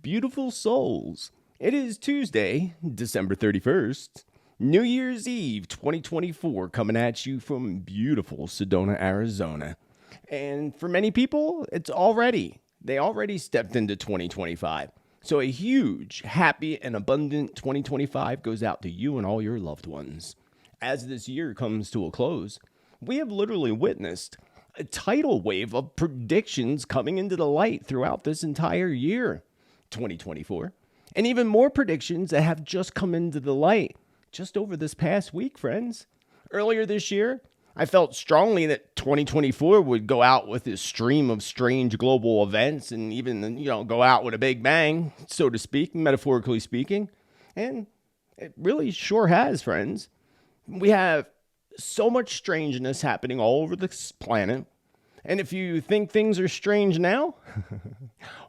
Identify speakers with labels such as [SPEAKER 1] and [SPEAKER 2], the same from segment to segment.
[SPEAKER 1] Beautiful souls. It is Tuesday, December 31st, New Year's Eve 2024, coming at you from beautiful Sedona, Arizona. And for many people, they already stepped into 2025. So a huge, happy, and abundant 2025 goes out to you and all your loved ones. As this year comes to a close, we have literally witnessed a tidal wave of predictions coming into the light throughout this entire year, 2024, and even more predictions that have just come into the light just over this past week, friends. Earlier this year, I felt strongly that 2024 would go out with this stream of strange global events and even, go out with a big bang, so to speak, metaphorically speaking. And it really sure has, friends. We have so much strangeness happening all over this planet. And if you think things are strange now,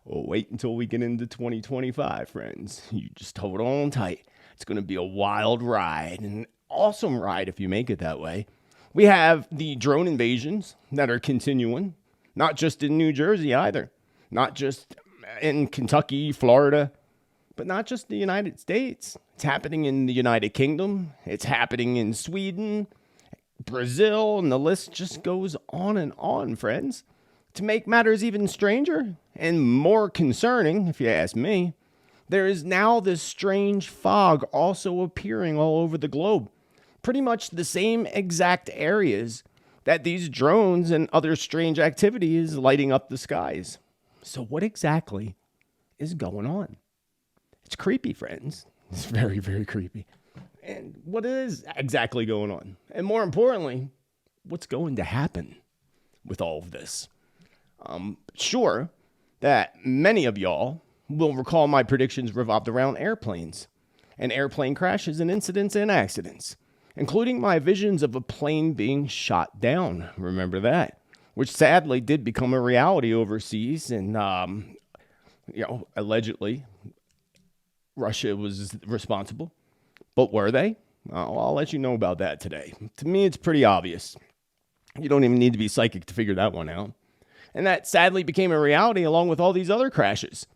[SPEAKER 1] well, wait until we get into 2025, friends. You just hold on tight. It's going to be a wild ride, an awesome ride if you make it that way. We have the drone invasions that are continuing, not just in New Jersey either, not just in Kentucky, Florida, but not just the United States. It's happening in the United Kingdom. It's happening in Sweden, Brazil, and the list just goes on, friends. To make matters even stranger and more concerning, if you ask me, there is now this strange fog also appearing all over the globe. Pretty much the same exact areas that these drones and other strange activity is lighting up the skies. So what exactly is going on? It's creepy, friends. It's very, very creepy. And what is exactly going on? And more importantly, what's going to happen with all of this? Sure that many of y'all will recall my predictions revolved around airplanes and airplane crashes and incidents and accidents, including my visions of a plane being shot down. Remember that? Which sadly did become a reality overseas. And, allegedly, Russia was responsible. But were they? I'll let you know about that today. To me, it's pretty obvious. You don't even need to be psychic to figure that one out. And that sadly became a reality along with all these other crashes.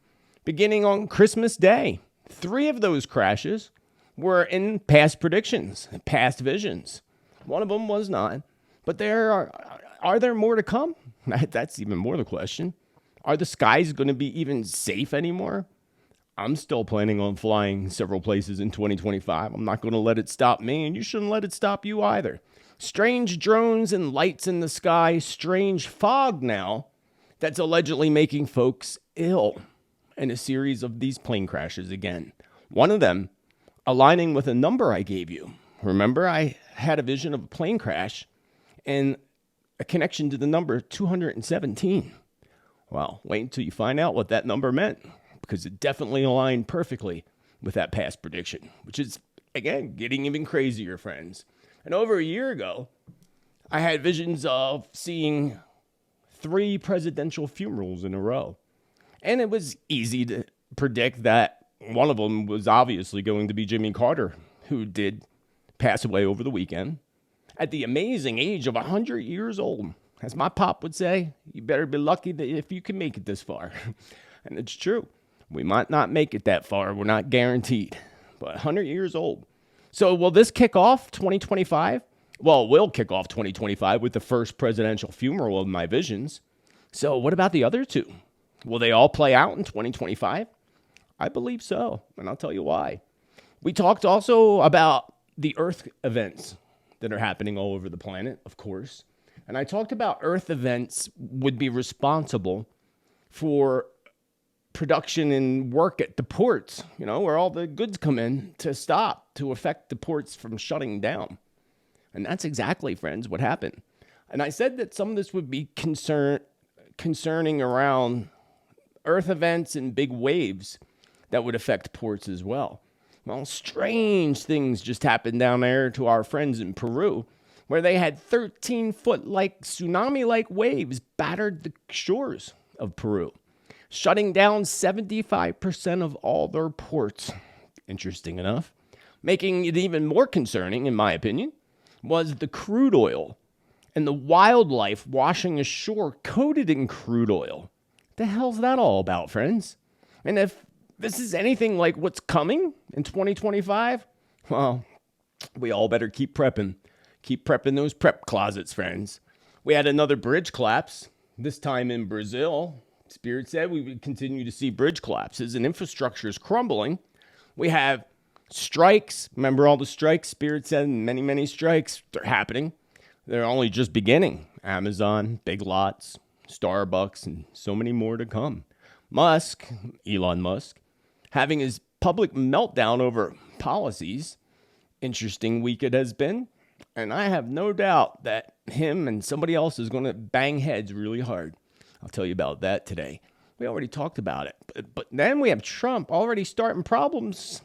[SPEAKER 1] Beginning on Christmas Day, 3 of those crashes were in past predictions, past visions. One of them was not. But are there more to come? That's even more the question. Are the skies going to be even safe anymore? I'm still planning on flying several places in 2025. I'm not going to let it stop me, and you shouldn't let it stop you either. Strange drones and lights in the sky, strange fog now that's allegedly making folks ill, and a series of these plane crashes again. One of them aligning with a number I gave you. Remember, I had a vision of a plane crash and a connection to the number 217. Well, wait until you find out what that number meant, because it definitely aligned perfectly with that past prediction, which is, again, getting even crazier, friends. And over a year ago, I had visions of seeing 3 presidential funerals in a row. And it was easy to predict that one of them was obviously going to be Jimmy Carter, who did pass away over the weekend at the amazing age of 100 years old. As my pop would say, you better be lucky that if you can make it this far. And it's true. We might not make it that far. We're not guaranteed. But 100 years old. So will this kick off 2025? Well, it will kick off 2025 with the first presidential funeral of my visions. So what about the other 2? Will they all play out in 2025? I believe so, and I'll tell you why. We talked also about the Earth events that are happening all over the planet, of course. And I talked about Earth events would be responsible for production and work at the ports, where all the goods come in to stop, to affect the ports from shutting down. And that's exactly, friends, what happened. And I said that some of this would be concerning around Earth events and big waves that would affect ports as well. Well, strange things just happened down there to our friends in Peru, where they had 13-foot-like tsunami-like waves battered the shores of Peru, shutting down 75% of all their ports. Interesting enough. Making it even more concerning, in my opinion, was the crude oil and the wildlife washing ashore coated in crude oil. The hell's that all about, friends? And if this is anything like what's coming in 2025, well, we all better keep prepping. Keep prepping those prep closets, friends. We had another bridge collapse, this time in Brazil. Spirit said we would continue to see bridge collapses and infrastructure is crumbling. We have strikes. Remember all the strikes? Spirit said many, many strikes. They're happening. They're only just beginning. Amazon, Big Lots, Starbucks, and so many more to come. Elon Musk, having his public meltdown over policies. Interesting week it has been. And I have no doubt that him and somebody else is going to bang heads really hard. I'll tell you about that today. We already talked about it. But then we have Trump already starting problems,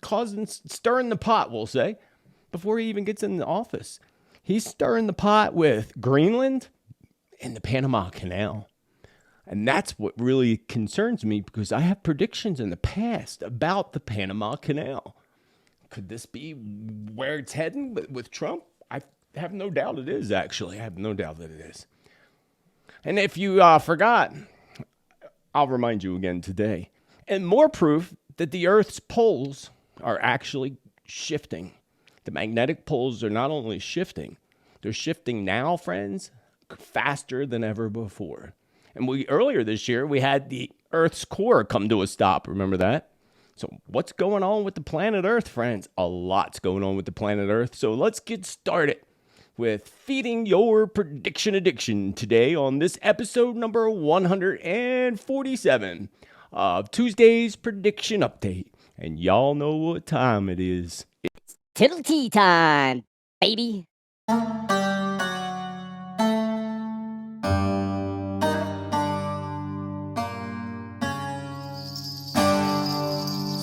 [SPEAKER 1] stirring the pot, we'll say, before he even gets in the office. He's stirring the pot with Greenland and the Panama Canal. And that's what really concerns me because I have predictions in the past about the Panama Canal. Could this be where it's heading with Trump? I have no doubt it is, actually. I have no doubt that it is. And if you forgot, I'll remind you again today. And more proof that the Earth's poles are actually shifting. The magnetic poles are not only shifting, they're shifting now, friends, faster than ever before. And earlier this year, we had the Earth's core come to a stop. Remember that? So what's going on with the planet Earth, friends? A lot's going on with the planet Earth. So let's get started with feeding your prediction addiction today on this episode number 147 of Tuesday's Prediction Update. And y'all know what time it is.
[SPEAKER 2] It's Teatime, baby.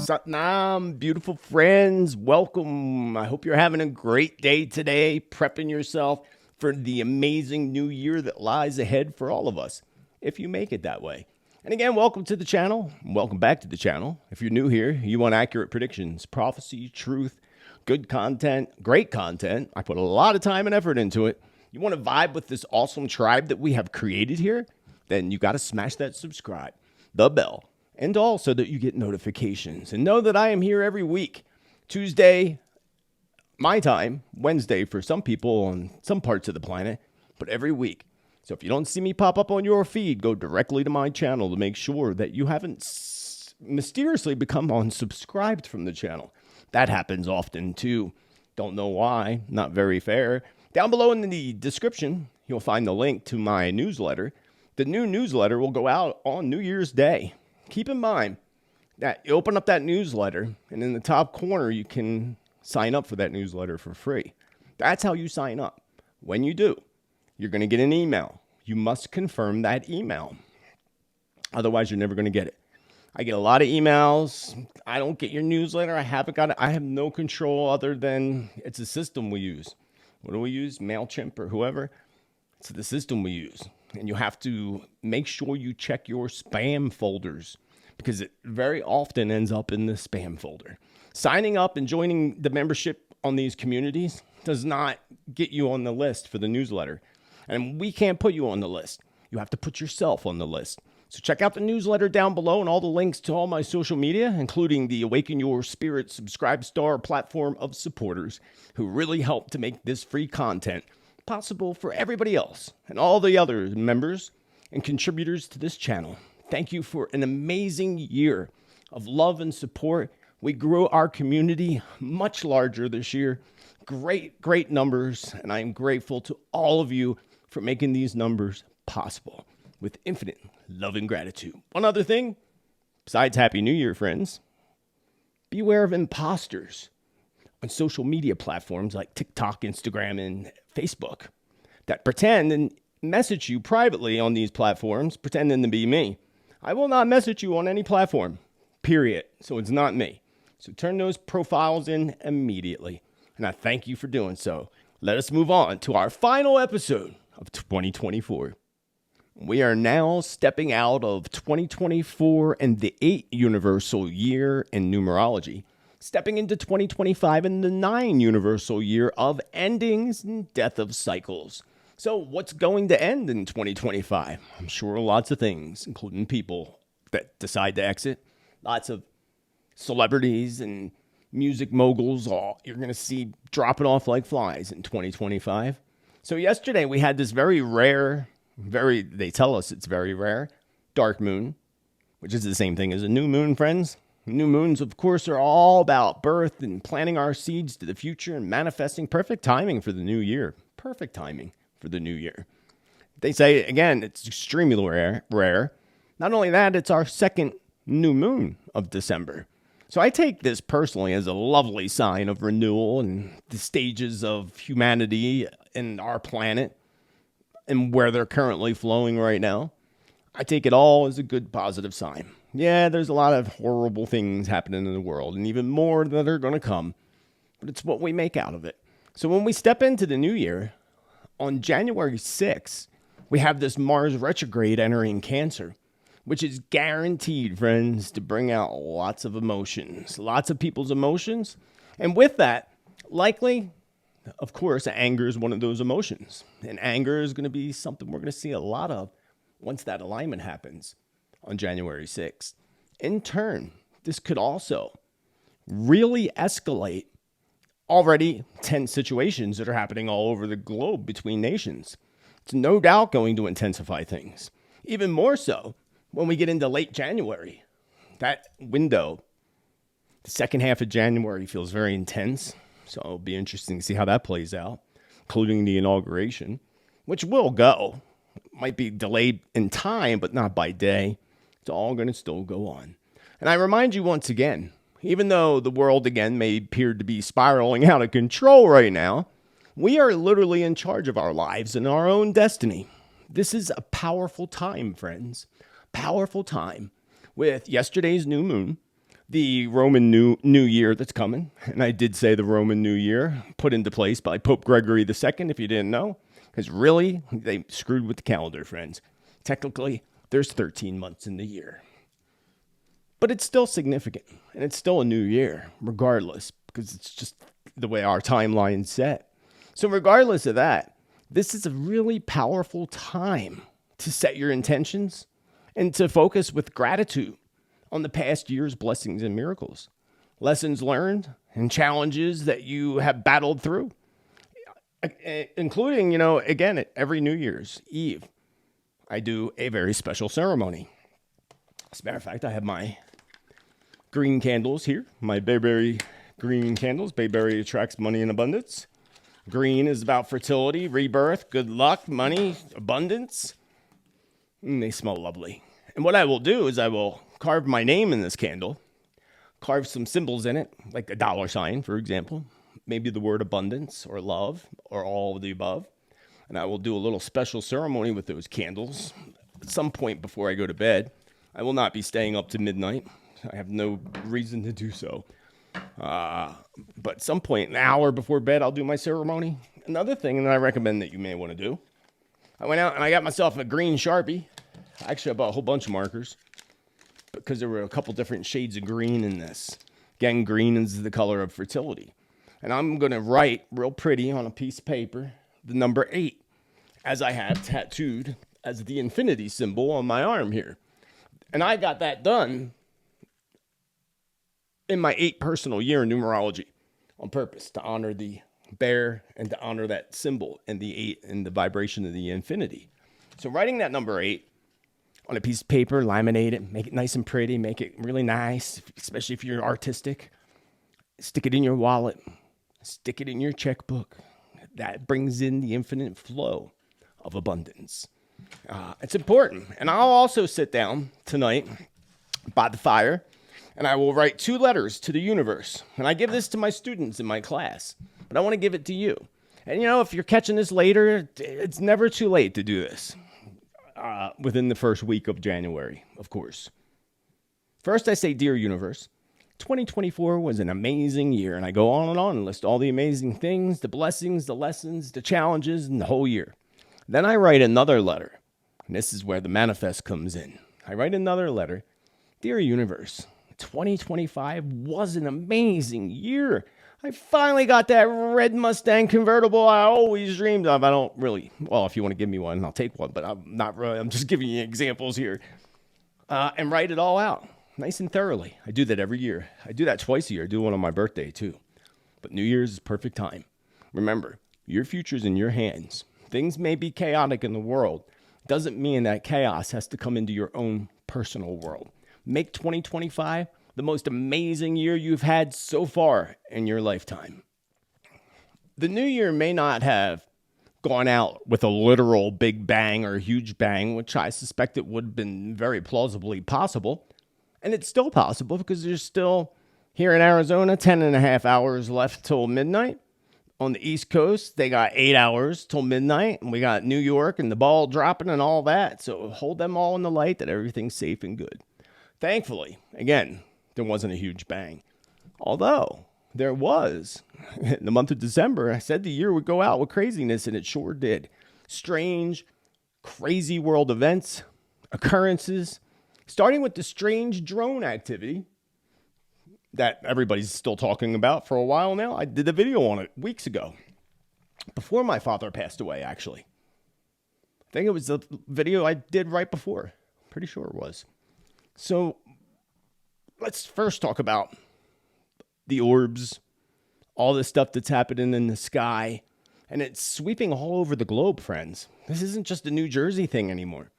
[SPEAKER 1] Satnam, beautiful friends, welcome. I hope you're having a great day today, prepping yourself for the amazing new year that lies ahead for all of us, if you make it that way. And again, welcome to the channel. Welcome back to the channel. If you're new here, you want accurate predictions, prophecy, truth, good content, great content. I put a lot of time and effort into it. You want to vibe with this awesome tribe that we have created here? Then you got to smash that subscribe, the bell, and also that you get notifications. And know that I am here every week. Tuesday, my time, Wednesday for some people on some parts of the planet, but every week. So if you don't see me pop up on your feed, go directly to my channel to make sure that you haven't mysteriously become unsubscribed from the channel. That happens often too. Don't know why, not very fair. Down below in the description, you'll find the link to my newsletter. The new newsletter will go out on New Year's Day. Keep in mind that you open up that newsletter, and in the top corner, you can sign up for that newsletter for free. That's how you sign up. When you do, you're going to get an email. You must confirm that email. Otherwise, you're never going to get it. I get a lot of emails. I don't get your newsletter. I haven't got it. I have no control other than it's a system we use. What do we use? MailChimp or whoever? It's the system we use. And you have to make sure you check your spam folders because it very often ends up in the spam folder. Signing up and joining the membership on these communities does not get you on the list for the newsletter. And we can't put you on the list. You have to put yourself on the list. So check out the newsletter down below and all the links to all my social media, including the Awaken Your Spirit Subscribe Star platform of supporters who really help to make this free content possible for everybody else and all the other members and contributors to this channel. Thank you for an amazing year of love and support. We grew our community much larger this year. Great numbers, and I am grateful to all of you for making these numbers possible with infinite love and gratitude. One other thing, besides Happy New Year, friends, beware of imposters on social media platforms like TikTok, Instagram, and Facebook that pretend and message you privately on these platforms, pretending to be me. I will not message you on any platform, period. So it's not me. So turn those profiles in immediately. And I thank you for doing so. Let us move on to our final episode of 2024. We are now stepping out of 2024 and the 8 universal year in numerology, stepping into 2025 and the 9 universal year of endings and death of cycles. So what's going to end in 2025? I'm sure lots of things, including people that decide to exit, lots of Celebrities and music moguls, all you're going to see dropping off like flies in 2025. So yesterday we had this very rare, they tell us it's very rare, dark moon, which is the same thing as a new moon, friends. New moons, of course, are all about birth and planting our seeds to the future and manifesting perfect timing for the new year. Perfect timing for the new year. They say, again, it's extremely rare. Not only that, it's our second new moon of December. So I take this personally as a lovely sign of renewal and the stages of humanity and our planet and where they're currently flowing right now. I take it all as a good positive sign. Yeah, there's a lot of horrible things happening in the world and even more that are going to come, but it's what we make out of it. So when we step into the new year, on January 6th, we have this Mars retrograde entering Cancer, which is guaranteed, friends, to bring out lots of emotions, lots of people's emotions. And with that, likely, of course, anger is one of those emotions. And anger is going to be something we're going to see a lot of once that alignment happens on January 6th. In turn, this could also really escalate already tense situations that are happening all over the globe between nations. It's no doubt going to intensify things. Even more so when we get into late January. That window, the second half of January, feels very intense. So it'll be interesting to see how that plays out, including the inauguration, which will go. Might be delayed in time, but not by day. It's all going to still go on. And I remind you once again, even though the world again may appear to be spiraling out of control right now, we are literally in charge of our lives and our own destiny. This is a powerful time, friends. Powerful time with yesterday's new moon, the Roman New Year that's coming. And I did say the Roman New Year put into place by Pope Gregory II, if you didn't know. Because really, they screwed with the calendar, friends. Technically, there's 13 months in the year. But it's still significant, and it's still a new year, regardless, because it's just the way our timeline's set. So regardless of that, this is a really powerful time to set your intentions and to focus with gratitude on the past year's blessings and miracles, lessons learned, and challenges that you have battled through. Including, again, at every New Year's Eve, I do a very special ceremony. As a matter of fact, I have my green candles here, my bayberry green candles. Bayberry attracts money in abundance. Green is about fertility, rebirth, good luck, money, abundance. And they smell lovely. And what I will do is I will carve my name in this candle, carve some symbols in it, like a $sign, for example. Maybe the word abundance or love or all of the above. And I will do a little special ceremony with those candles at some point before I go to bed. I will not be staying up to midnight. I have no reason to do so. But at some point, an hour before bed, I'll do my ceremony. Another thing that I recommend that you may want to do, I went out and I got myself a green Sharpie. Actually, I bought a whole bunch of markers because there were a couple different shades of green in this. Again, green is the color of fertility. And I'm going to write real pretty on a piece of paper the number 8, as I have tattooed as the infinity symbol on my arm here. And I got that done in my 8 personal year in numerology on purpose to honor the bear and to honor that symbol and the 8 and the vibration of the infinity. So writing that number 8 on a piece of paper, laminate it, make it nice and pretty, make it really nice, especially if you're artistic. Stick it in your wallet. Stick it in your checkbook. That brings in the infinite flow of abundance. It's important. And I'll also sit down tonight by the fire, and I will write 2 letters to the universe. And I give this to my students in my class, but I want to give it to you. And if you're catching this later, it's never too late to do this. Within the first week of January, of course. First, I say, Dear Universe, 2024 was an amazing year, and I go on and list all the amazing things, the blessings, the lessons, the challenges, and the whole year. Then I write another letter, and this is where the manifest comes in. I write another letter. Dear Universe, 2025 was an amazing year. I finally got that red Mustang convertible I always dreamed of. I don't really, well, if you want to give me one, I'll take one, but I'm not really, I'm just giving you examples here. And write it all out. nice and thoroughly. I do that every year. I do that twice a year. I do one on my birthday too. But New Year's is perfect time. Remember, your future's in your hands. Things may be chaotic in the world. Doesn't mean that chaos has to come into your own personal world. Make 2025 the most amazing year you've had so far in your lifetime. The new year may not have gone out with a literal big bang or a huge bang, which I suspect it would have been very plausibly possible. And it's still possible because there's still, here in Arizona, 10 and a half hours left till midnight. On the East Coast, they got 8 hours till midnight. And we got New York and the ball dropping and all that. So hold them all in the light that everything's safe and good. Thankfully, again, there wasn't a huge bang. Although there was, in the month of December, I said the year would go out with craziness, and it sure did. Strange, crazy world events, occurrences, starting with the strange drone activity that everybody's still talking about for a while now. I did a video on it weeks ago, before my father passed away, actually. I think it was the video I did right before. Pretty sure it was. So let's first talk about the orbs, all the stuff that's happening in the sky, and it's sweeping all over the globe, friends. This isn't just a New Jersey thing anymore.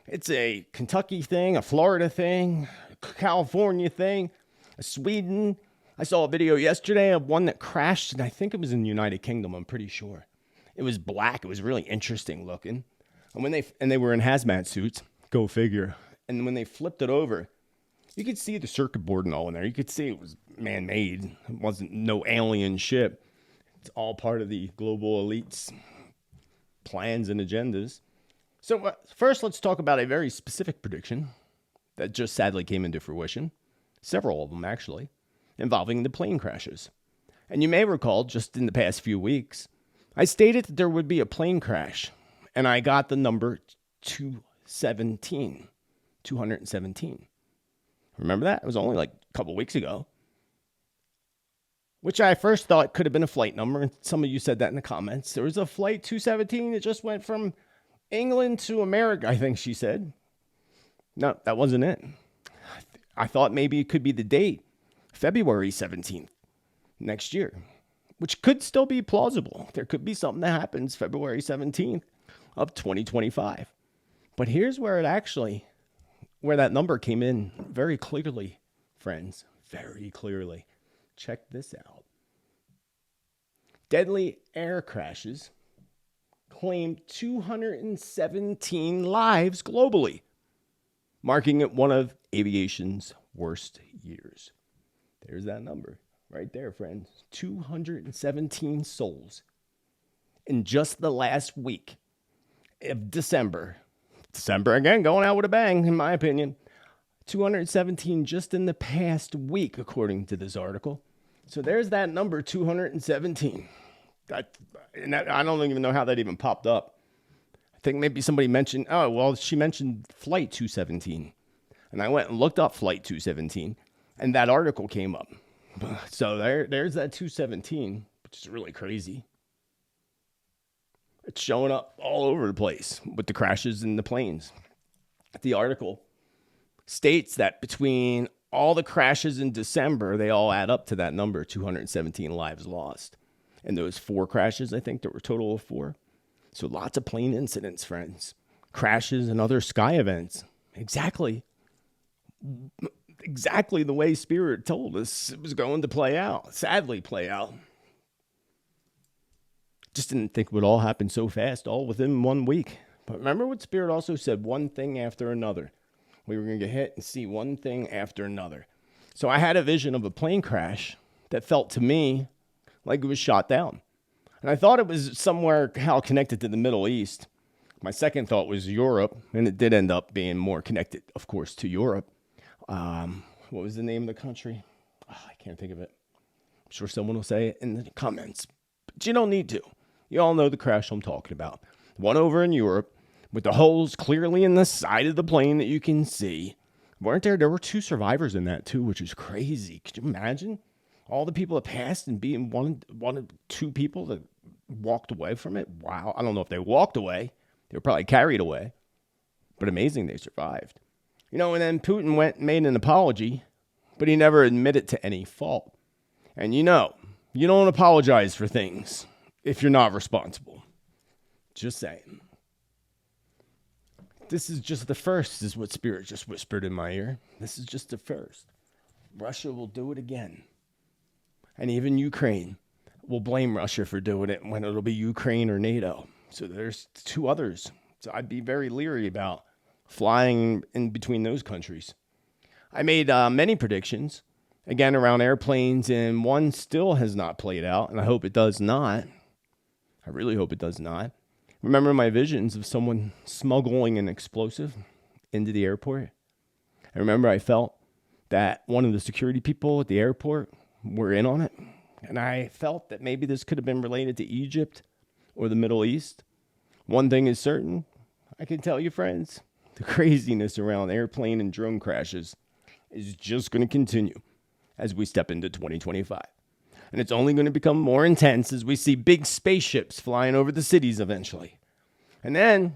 [SPEAKER 1] It's a Kentucky thing, a Florida thing, a California thing, a Sweden. I saw a video yesterday of one that crashed, and I think it was in the United Kingdom, I'm pretty sure. It was black. It was really interesting looking. And they were in hazmat suits, go figure. And when they flipped it over, you could see the circuit board and all in there. You could see it was man-made. It wasn't no alien ship. It's all part of the global elites' plans and agendas. So first, let's talk about a very specific prediction that just sadly came into fruition. Several of them, actually, involving the plane crashes. And you may recall, just in the past few weeks, I stated that there would be a plane crash, and I got the number 217. Remember that? It was only like a couple weeks ago. Which I first thought could have been a flight number, and some of you said that in the comments. There was a flight 217 that just went from England to America, I think she said. No, that wasn't it. I thought maybe it could be the date, February 17th, next year, which could still be plausible. There could be something that happens February 17th of 2025. But here's where that number came in very clearly, friends, very clearly. Check this out. Deadly air crashes claimed 217 lives globally, marking it one of aviation's worst years. There's that number right there, friends. 217 souls in just the last week of December. December, again, going out with a bang, in my opinion. 217 just in the past week, according to this article. So there's that number, 217. I don't even know how that even popped up. I think maybe somebody mentioned, she mentioned Flight 217. And I went and looked up Flight 217, and that article came up. So there's that 217, which is really crazy. It's showing up all over the place with the crashes in the planes. The article states that between all the crashes in December, they all add up to that number, 217 lives lost. And those 4 crashes, I think there were a total of 4. So lots of plane incidents, friends. Crashes and other sky events. Exactly the way Spirit told us it was going to play out. Sadly play out. Just didn't think it would all happen so fast, all within 1 week. But remember what Spirit also said, one thing after another. We were going to get hit and see one thing after another. So I had a vision of a plane crash that felt to me like it was shot down. And I thought it was somewhere how connected to the Middle East. My second thought was Europe, and it did end up being more connected, of course, to Europe. What was the name of the country? I can't think of it. I'm sure someone will say it in the comments. But you don't need to. You all know the crash I'm talking about. One over in Europe, with the holes clearly in the side of the plane that you can see. There were 2 survivors in that too, which is crazy. Could you imagine all the people that passed and being one of 2 people that walked away from it? Wow. I don't know if they walked away. They were probably carried away, but amazing they survived. And then Putin made an apology, but he never admitted to any fault. And you don't apologize for things if you're not responsible. Just saying. This is just the first, is what Spirit just whispered in my ear. This is just the first. Russia will do it again. And even Ukraine will blame Russia for doing it when it'll be Ukraine or NATO. So there's two others. So I'd be very leery about flying in between those countries. I made many predictions, again, around airplanes, and one still has not played out, and I hope it does not. I really hope it does not. Remember my visions of someone smuggling an explosive into the airport? I remember I felt that one of the security people at the airport were in on it, and I felt that maybe this could have been related to Egypt or the Middle East. One thing is certain, I can tell you, friends, the craziness around airplane and drone crashes is just going to continue as we step into 2025. And it's only going to become more intense as we see big spaceships flying over the cities eventually. And then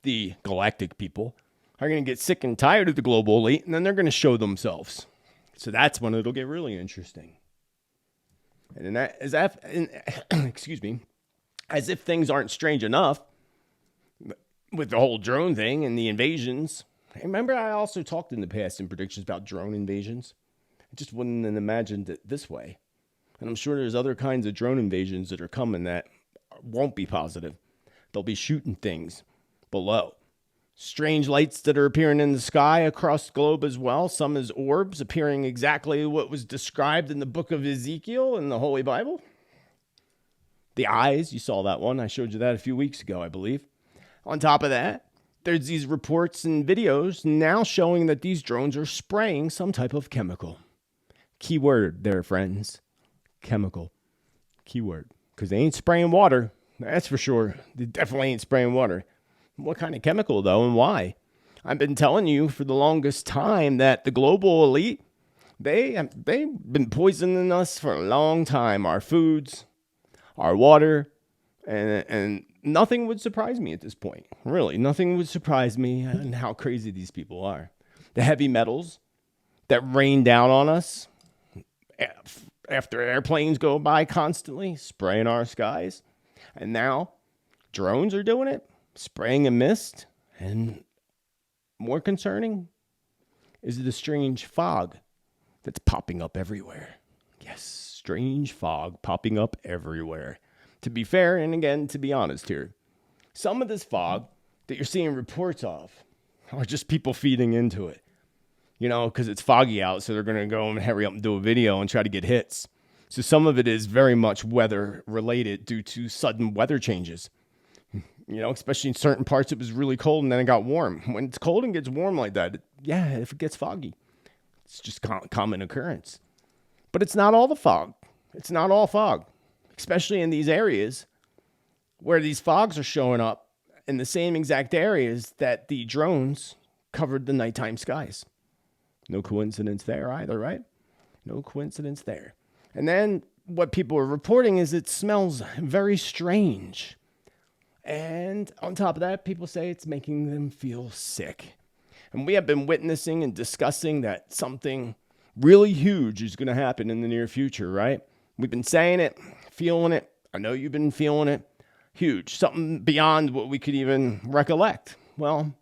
[SPEAKER 1] the galactic people are going to get sick and tired of the global elite, and then they're going to show themselves. So that's when it'll get really interesting. And excuse me, as if things aren't strange enough with the whole drone thing and the invasions. Remember, I also talked in the past in predictions about drone invasions. I just wouldn't have imagined it this way. And I'm sure there's other kinds of drone invasions that are coming that won't be positive. They'll be shooting things below. Strange lights that are appearing in the sky across the globe as well. Some as orbs appearing exactly what was described in the book of Ezekiel in the Holy Bible. The eyes, you saw that one. I showed you that a few weeks ago, I believe. On top of that, there's these reports and videos now showing that these drones are spraying some type of chemical. Keyword there, friends. Chemical. Keyword. Because they ain't spraying water. That's for sure. They definitely ain't spraying water. What kind of chemical, though, and why? I've been telling you for the longest time that the global elite, they've been poisoning us for a long time. Our foods, our water, and nothing would surprise me at this point. Really, nothing would surprise me in how crazy these people are. The heavy metals that rain down on us after airplanes go by constantly, spraying our skies. And now drones are doing it, spraying a mist. And more concerning is the strange fog that's popping up everywhere. Yes, strange fog popping up everywhere. To be fair, and again, to be honest here, some of this fog that you're seeing reports of are just people feeding into it. Because it's foggy out, so they're going to go and hurry up and do a video and try to get hits. So some of it is very much weather related due to sudden weather changes. Especially in certain parts, it was really cold and then it got warm. When it's cold and gets warm like that, if it gets foggy, it's just common occurrence. But it's not all the fog. It's not all fog, especially in these areas where these fogs are showing up in the same exact areas that the drones covered the nighttime skies. No coincidence there either, right? No coincidence there. And then what people are reporting is it smells very strange. And on top of that, people say it's making them feel sick. And we have been witnessing and discussing that something really huge is going to happen in the near future, right? We've been saying it, feeling it. I know you've been feeling it. Huge. Something beyond what we could even recollect. Well,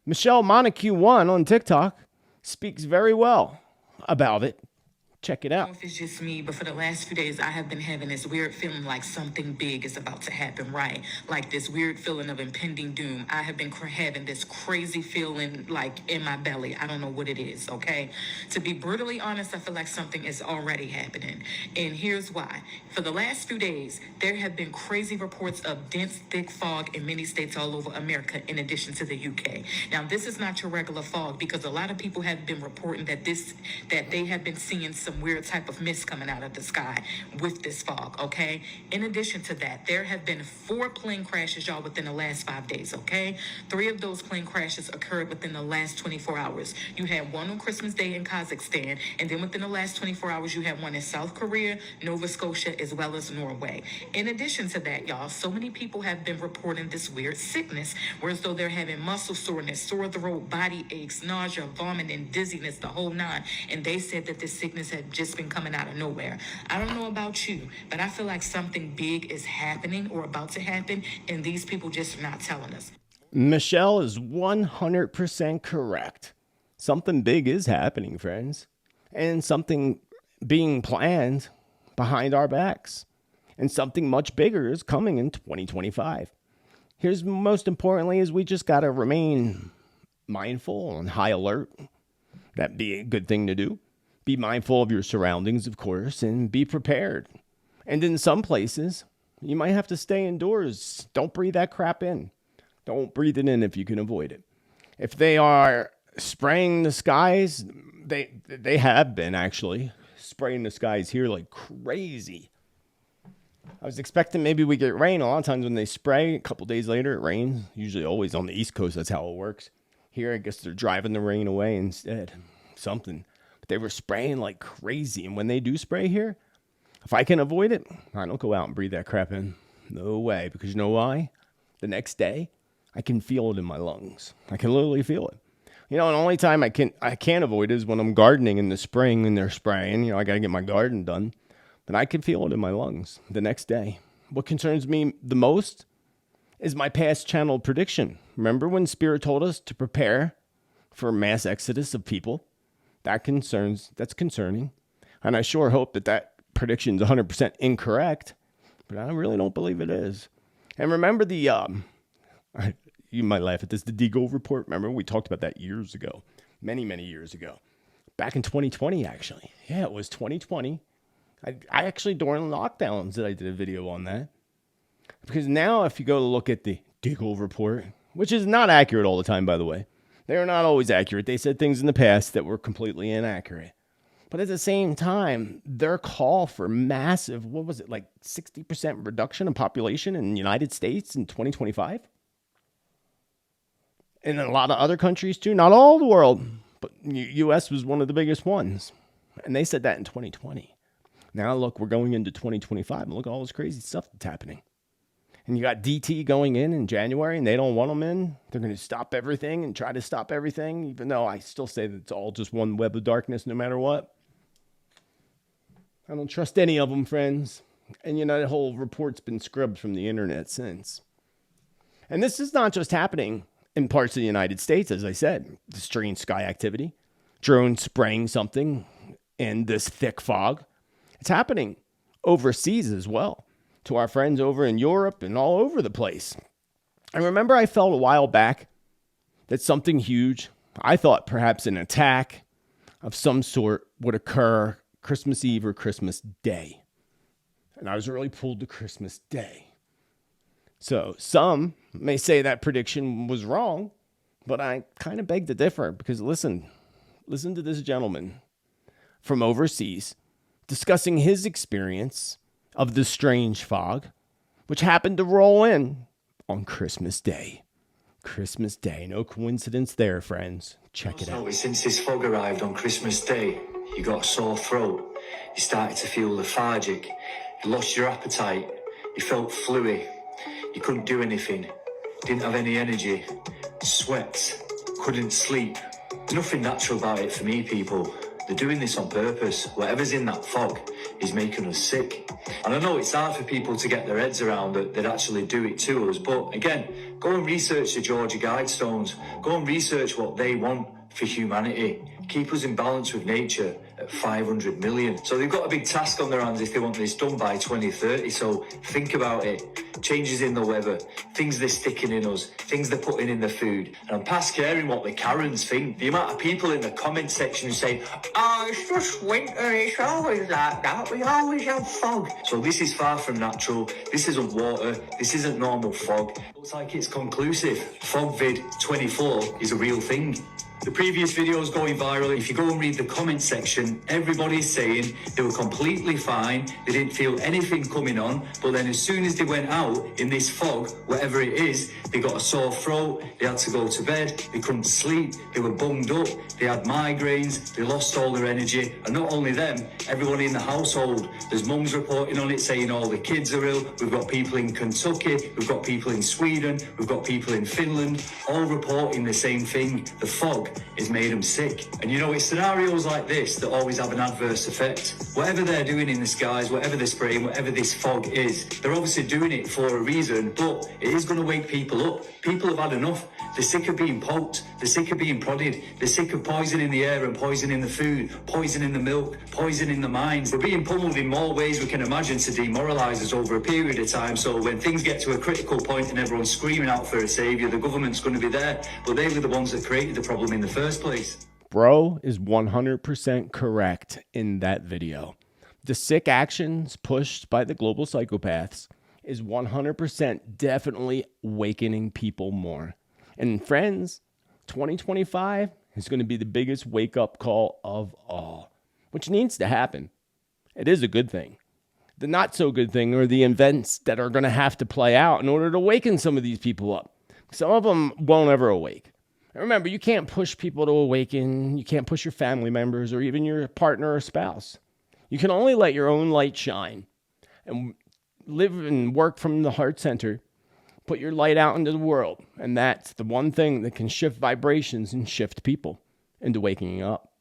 [SPEAKER 1] Michelle Montague1 on TikTok speaks very well about it. Check it out.
[SPEAKER 3] I don't know if it's just me, but for the last few days, I have been having this weird feeling like something big is about to happen, right? Like this weird feeling of impending doom. I have been having this crazy feeling like in my belly. I don't know what it is, okay? To be brutally honest, I feel like something is already happening. And here's why. For the last few days, there have been crazy reports of dense, thick fog in many states all over America, in addition to the UK. Now, this is not your regular fog because a lot of people have been reporting that they have been seeing some some weird type of mist coming out of the sky with this fog, okay? In addition to that, there have been 4 plane crashes, y'all, within the last 5 days, okay? 3 of those plane crashes occurred within the last 24 hours. You had one on Christmas Day in Kazakhstan, and then within the last 24 hours, you had one in South Korea, Nova Scotia, as well as Norway. In addition to that, y'all, so many people have been reporting this weird sickness, where as though they're having muscle soreness, sore throat, body aches, nausea, vomiting, dizziness, the whole 9. And they said that this sickness had just been coming out of nowhere. I don't know about you, but I feel like something big is happening or about to happen, and these people just are not telling us.
[SPEAKER 1] Michelle is 100% correct. Something big is happening, friends, and something being planned behind our backs, and something much bigger is coming in 2025. Here's most importantly is we just got to remain mindful and high alert. That'd be a good thing to do. Be mindful of your surroundings, of course, and be prepared. And in some places, you might have to stay indoors. Don't breathe that crap in. Don't breathe it in if you can avoid it. If they are spraying the skies, they have been actually spraying the skies here like crazy. I was expecting maybe we get rain. A lot of times when they spray, a couple days later it rains. Usually always on the East Coast, that's how it works. Here, I guess they're driving the rain away instead. Something. But they were spraying like crazy. And when they do spray here, if I can avoid it, I don't go out and breathe that crap in. No way. Because you know why? The next day, I can feel it in my lungs. I can literally feel it. You know, the only time I can't avoid it is when I'm gardening in the spring and they're spraying. You know, I got to get my garden done. But I can feel it in my lungs the next day. What concerns me the most is my past channeled prediction. Remember when Spirit told us to prepare for a mass exodus of people? That's concerning. And I sure hope that prediction is 100% incorrect. But I really don't believe it is. And remember you might laugh at this, the Deagle report. Remember, we talked about that years ago. Many, many years ago. Back in 2020, actually. Yeah, it was 2020. I actually, during lockdowns, I did a video on that. Because now, if you go to look at the Deagle report, which is not accurate all the time, by the way. They are not always accurate. They said things in the past that were completely inaccurate. But at the same time, their call for massive, what was it, like 60% reduction in population in the United States in 2025? And in a lot of other countries too. Not all the world, but U.S. was one of the biggest ones. And they said that in 2020. Now, look, we're going into 2025, and look at all this crazy stuff that's happening. And you got DT going in January, and they don't want them in. They're going to stop everything and try to stop everything, even though I still say that it's all just one web of darkness no matter what. I don't trust any of them, friends. And, you know, that whole report's been scrubbed from the internet since. And this is not just happening in parts of the United States, as I said. The strange sky activity, drones spraying something in this thick fog. It's happening overseas as well, to our friends over in Europe and all over the place. I remember I felt a while back that something huge, I thought perhaps an attack of some sort would occur Christmas Eve or Christmas Day. And I was really pulled to Christmas Day. So some may say that prediction was wrong, but I kind of beg to differ because listen to this gentleman from overseas discussing his experience of the strange fog, which happened to roll in on Christmas Day. Christmas Day. No coincidence there, friends. Check it out.
[SPEAKER 4] Since this fog arrived on Christmas Day, you got a sore throat. You started to feel lethargic. You lost your appetite. You felt fluey. You couldn't do anything. Didn't have any energy. Sweats. Couldn't sleep. There's nothing natural about it for me, people. They're doing this on purpose. Whatever's in that fog is making us sick. And I know it's hard for people to get their heads around that they'd actually do it to us. But again, go and research the Georgia Guidestones. Go and research what they want for humanity. Keep us in balance with nature at 500 million. So they've got a big task on their hands if they want this done by 2030. So think about it. Changes in the weather, things they're sticking in us, things they're putting in the food. And I'm past caring what the Karens think. The amount of people in the comment section who say, oh, it's just winter, it's always like that, we always have fog. So this is far from natural, this isn't water, this isn't normal fog. Looks like it's conclusive. FogVid 24 is a real thing. The previous video's going viral. If you go and read the comment section, everybody's saying they were completely fine. They didn't feel anything coming on. But then as soon as they went out in this fog, whatever it is, they got a sore throat. They had to go to bed. They couldn't sleep. They were bunged up. They had migraines. They lost all their energy. And not only them, everyone in the household. There's mums reporting on it saying all the kids are ill. We've got people in Kentucky. We've got people in Sweden. We've got people in Finland, all reporting the same thing. The fog has made them sick. And you know, it's scenarios like this that always have an adverse effect. Whatever they're doing in the skies, whatever they're spraying, whatever this fog is, they're obviously doing it for a reason, but it is going to wake people up. People have had enough. They're sick of being poked. They're sick of being prodded. They're sick of poison in the air and poison in the food, poison in the milk, poison in the minds. We're being pummeled in more ways we can imagine to demoralise us over a period of time. So when things get to a critical point and everyone's screaming out for a saviour, the government's going to be there. But they were the ones that created the problem in the first place.
[SPEAKER 1] Bro is 100% correct in that video. The sick actions pushed by the global psychopaths is 100% definitely awakening people more. And friends, 2025 is going to be the biggest wake-up call of all, which needs to happen. It is a good thing. The not so good thing are the events that are going to have to play out in order to awaken some of these people up. Some of them won't ever awake. And remember, you can't push people to awaken. You can't push your family members or even your partner or spouse. You can only let your own light shine and live and work from the heart center. Put your light out into the world. And that's the one thing that can shift vibrations and shift people into waking up.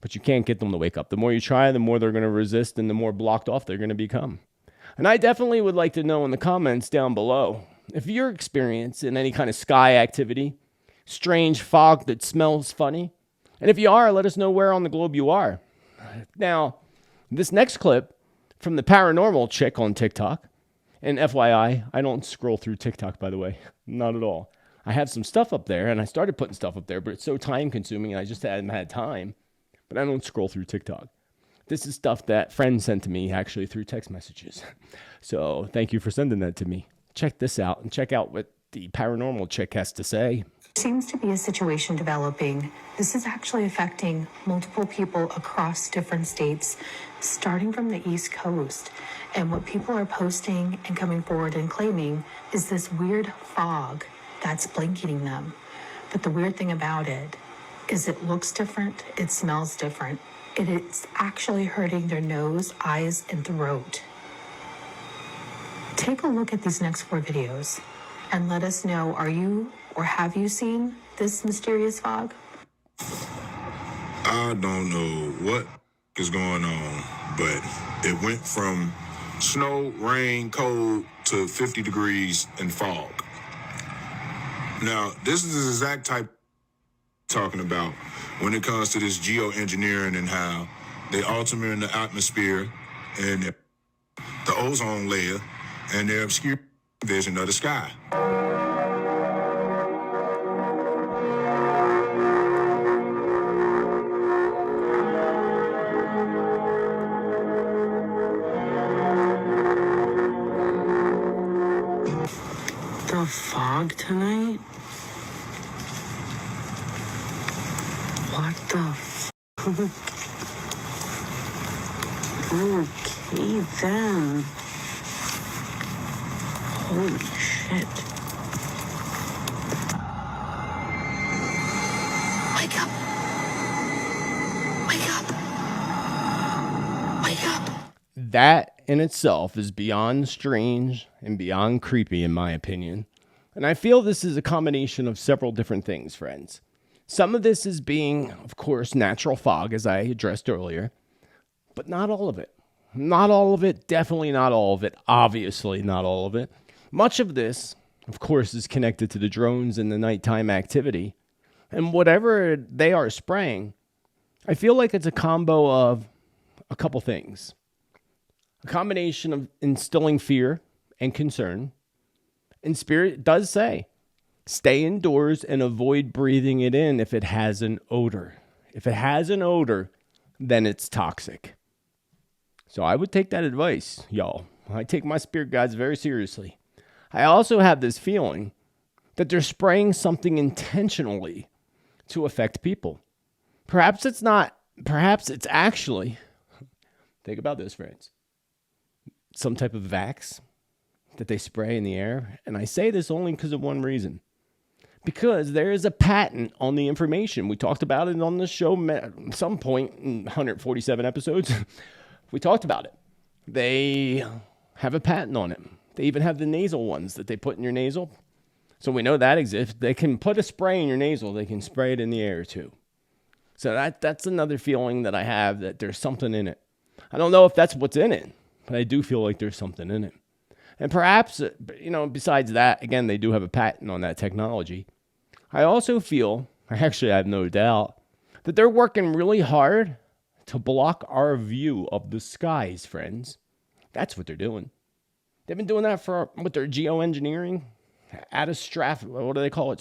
[SPEAKER 1] But you can't get them to wake up. The more you try, the more they're going to resist and the more blocked off they're going to become. And I definitely would like to know in the comments down below if you're experiencing any kind of sky activity, strange fog that smells funny. And if you are, let us know where on the globe you are. Now, this next clip from the paranormal chick on TikTok, and FYI, I don't scroll through TikTok, by the way. Not at all. I have some stuff up there, and I started putting stuff up there, but it's so time-consuming, and I just hadn't had time. But I don't scroll through TikTok. This is stuff that friends sent to me, actually, through text messages. So thank you for sending that to me. Check this out, and check out what the paranormal chick has to say.
[SPEAKER 5] Seems to be a situation developing. This is actually affecting multiple people across different states, starting from the East Coast. And what people are posting and coming forward and claiming is this weird fog that's blanketing them. But the weird thing about it is it looks different, it smells different. It's actually hurting their nose, eyes, and throat. Take a look at these next 4 videos and let us know, are you or have you seen this mysterious fog?
[SPEAKER 6] I don't know what is going on, but it went from snow, rain, cold to 50 degrees and fog. Now, this is the exact type talking about when it comes to this geoengineering and how they alter in the atmosphere and the ozone layer and their obscure vision of the sky.
[SPEAKER 7] The fog tonight? What the f? Okay then. Holy shit. Wake up! Wake up! Wake up!
[SPEAKER 1] That in itself is beyond strange and beyond creepy, in my opinion. And I feel this is a combination of several different things, friends. Some of this is being, of course, natural fog, as I addressed earlier, but not all of it. Not all of it, definitely not all of it, obviously not all of it. Much of this, of course, is connected to the drones and the nighttime activity. And whatever they are spraying, I feel like it's a combo of a couple things. A combination of instilling fear and concern. And Spirit does say, stay indoors and avoid breathing it in if it has an odor. If it has an odor, then it's toxic. So I would take that advice, y'all. I take my spirit guides very seriously. I also have this feeling that they're spraying something intentionally to affect people. Perhaps it's not, perhaps it's actually, think about this, friends, some type of vax that they spray in the air. And I say this only because of one reason. Because there is a patent on the information. We talked about it on the show at some point in 147 episodes. We talked about it. They have a patent on it. They even have the nasal ones that they put in your nasal. So we know that exists. They can put a spray in your nasal. They can spray it in the air too. So that's another feeling that I have, that there's something in it. I don't know if that's what's in it, but I do feel like there's something in it. And perhaps, besides that, again, they do have a patent on that technology. I also feel, I have no doubt, that they're working really hard to block our view of the skies, friends. That's what they're doing. They've been doing that with their geoengineering. What do they call it?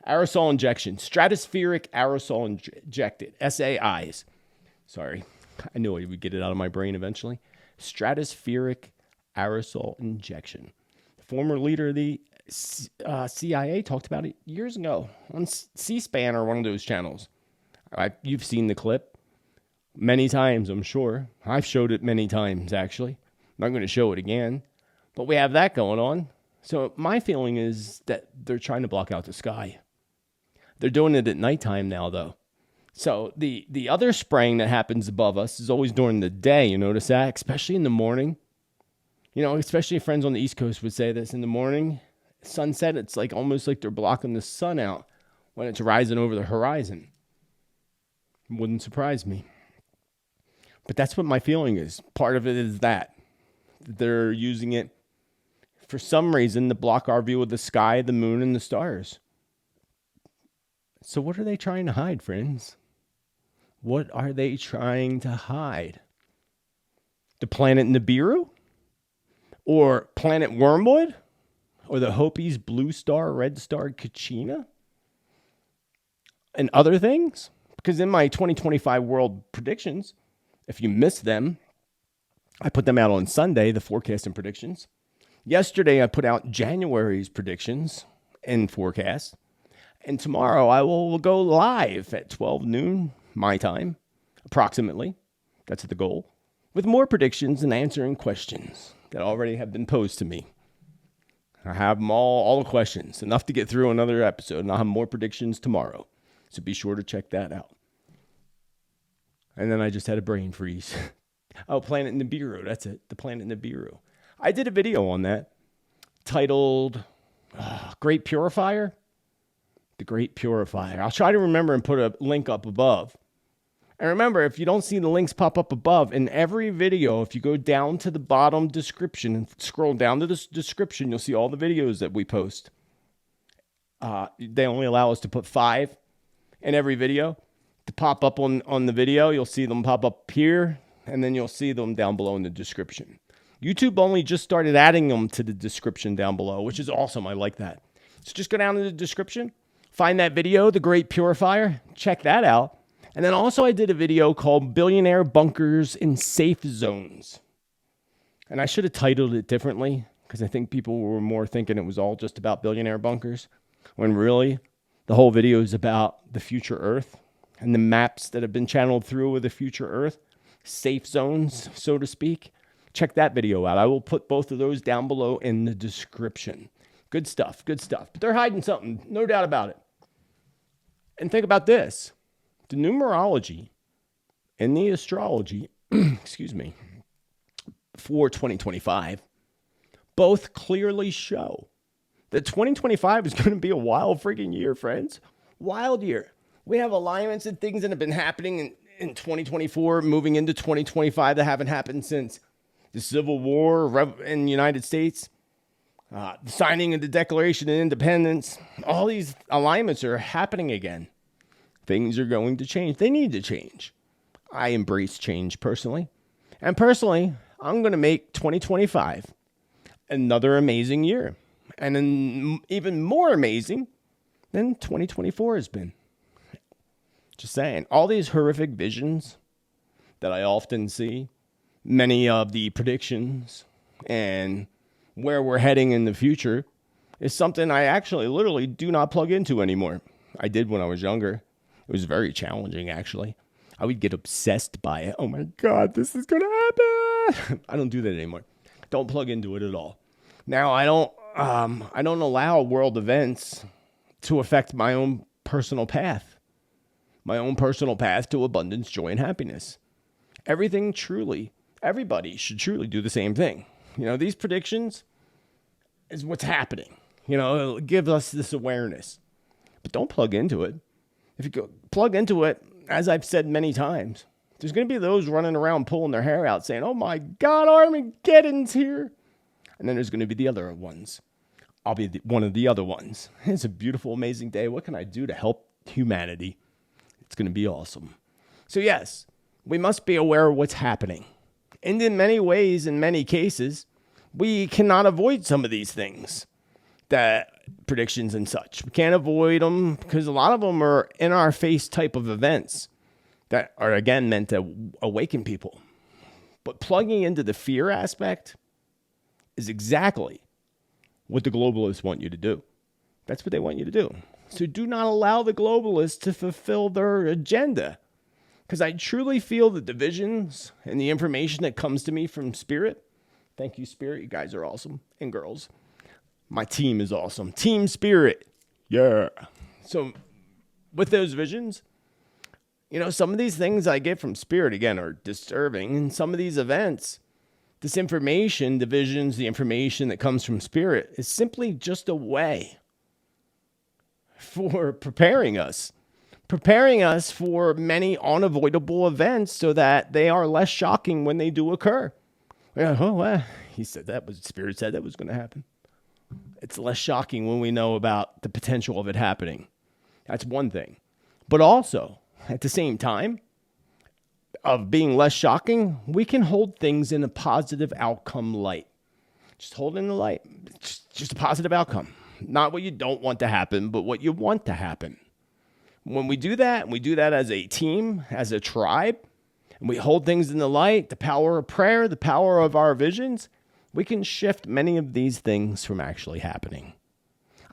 [SPEAKER 1] Aerosol injection. Stratospheric aerosol injected. SAIs. Sorry. I knew I would get it out of my brain eventually. Stratospheric aerosol injection. The former leader of the CIA talked about it years ago on C-SPAN or one of those channels. You've seen the clip many times, I'm sure. I've showed it many times, actually. I'm not going to show it again. But we have that going on. So my feeling is that they're trying to block out the sky. They're doing it at nighttime now, though. So the other spraying that happens above us is always during the day. You notice that? Especially in the morning. Especially friends on the East Coast would say this. In the morning, sunset, it's like almost like they're blocking the sun out when it's rising over the horizon. Wouldn't surprise me. But that's what my feeling is. Part of it is that they're using it for some reason to block our view of the sky, the moon, and the stars. So what are they trying to hide, friends? What are they trying to hide? The planet Nibiru? Or planet Wormwood? Or the Hopi's blue star, red star Kachina? And other things? Because in my 2025 world predictions, if you missed them, I put them out on Sunday, the forecast and predictions. Yesterday, I put out January's predictions and forecast. And tomorrow, I will go live at 12 noon, my time, approximately. That's the goal. With more predictions and answering questions that already have been posed to me. I have them all the questions, enough to get through another episode, and I'll have more predictions tomorrow. So be sure to check that out. And then I just had a brain freeze. Oh, planet Nibiru. That's it. The planet Nibiru. I did a video on that titled Great Purifier. The Great Purifier. I'll try to remember and put a link up above. And remember, if you don't see the links pop up above, in every video, if you go down to the bottom description and scroll down to the description, you'll see all the videos that we post. They only allow us to put 5 in every video. To pop up on the video, you'll see them pop up here, and then you'll see them down below in the description. YouTube only just started adding them to the description down below, which is awesome. I like that. So just go down to the description, find that video, The Great Purifier, check that out. And then also I did a video called Billionaire Bunkers in Safe Zones. And I should have titled it differently because I think people were more thinking it was all just about billionaire bunkers, when really the whole video is about the future Earth and the maps that have been channeled through with the future Earth, safe zones, so to speak. Check that video out. I will put both of those down below in the description. Good stuff, good stuff. But they're hiding something, no doubt about it. And think about this. The numerology and the astrology, for 2025, both clearly show that 2025 is going to be a wild freaking year, friends. Wild year. We have alignments and things that have been happening in 2024, moving into 2025 that haven't happened since the Civil War in the United States, the signing of the Declaration of Independence. All these alignments are happening again. Things are going to change. They need to change. I embrace change personally. And personally, I'm going to make 2025 another amazing year. And even more amazing than 2024 has been. Just saying. All these horrific visions that I often see, many of the predictions, and where we're heading in the future, is something I actually literally do not plug into anymore. I did when I was younger. It was very challenging, actually. I would get obsessed by it. Oh my God, this is going to happen. I don't do that anymore. Don't plug into it at all. Now, I don't allow world events to affect my own personal path. My own personal path to abundance, joy, and happiness. Everybody should truly do the same thing. These predictions is what's happening. It'll give us this awareness. But don't plug into it. If you go plug into it, as I've said many times, there's going to be those running around pulling their hair out saying, oh my God, Armageddon's here. And then there's going to be the other ones. I'll be one of the other ones. It's a beautiful, amazing day. What can I do to help humanity? It's going to be awesome. So yes, we must be aware of what's happening. And in many ways, in many cases, we cannot avoid some of these things, that predictions and such. We can't avoid them because a lot of them are in our face type of events that are, again, meant to awaken people. But plugging into the fear aspect is exactly what the globalists want you to do. That's what they want you to do. So do not allow the globalists to fulfill their agenda. Because I truly feel the divisions and the information that comes to me from Spirit. Thank you, Spirit. You guys are awesome. And girls. My team is awesome. Team Spirit. Yeah. So with those visions, some of these things I get from Spirit, again, are disturbing. And some of these events, this information, the visions, the information that comes from Spirit is simply just a way for preparing us for many unavoidable events so that they are less shocking when they do occur. He said that was Spirit said that was going to happen. It's less shocking when we know about the potential of it happening. That's one thing. But also, at the same time of being less shocking, we can hold things in a positive outcome light. Just hold in the light. Just a positive outcome. Not what you don't want to happen, but what you want to happen. When we do that, and we do that as a team, as a tribe, and we hold things in the light, the power of prayer, the power of our visions, we can shift many of these things from actually happening.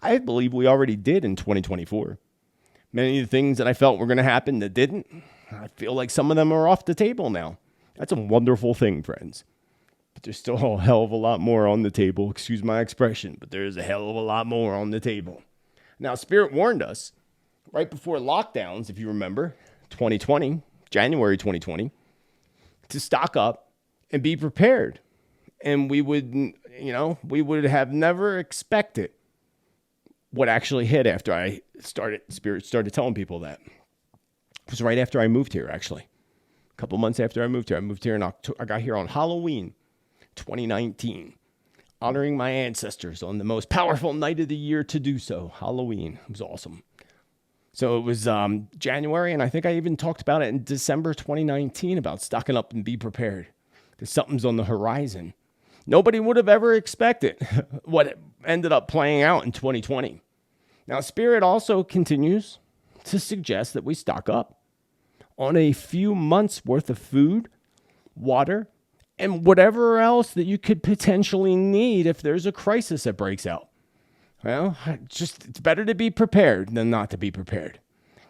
[SPEAKER 1] I believe we already did in 2024. Many of the things that I felt were going to happen that didn't, I feel like some of them are off the table now. That's a wonderful thing, friends. But there's still a hell of a lot more on the table. Excuse my expression, but there's a hell of a lot more on the table. Now, Spirit warned us right before lockdowns, if you remember, 2020, January 2020, to stock up and be prepared. And we would have never expected what actually hit after Spirit started telling people that. It was right after I moved here, actually. A couple months after I moved here. I moved here in October. I got here on Halloween 2019, honoring my ancestors on the most powerful night of the year to do so, Halloween. It was awesome. So it was January, and I think I even talked about it in December 2019 about stocking up and be prepared. There's something's on the horizon. Nobody would have ever expected what ended up playing out in 2020. Now, Spirit also continues to suggest that we stock up on a few months' worth of food, water, and whatever else that you could potentially need if there's a crisis that breaks out. Well, it's better to be prepared than not to be prepared.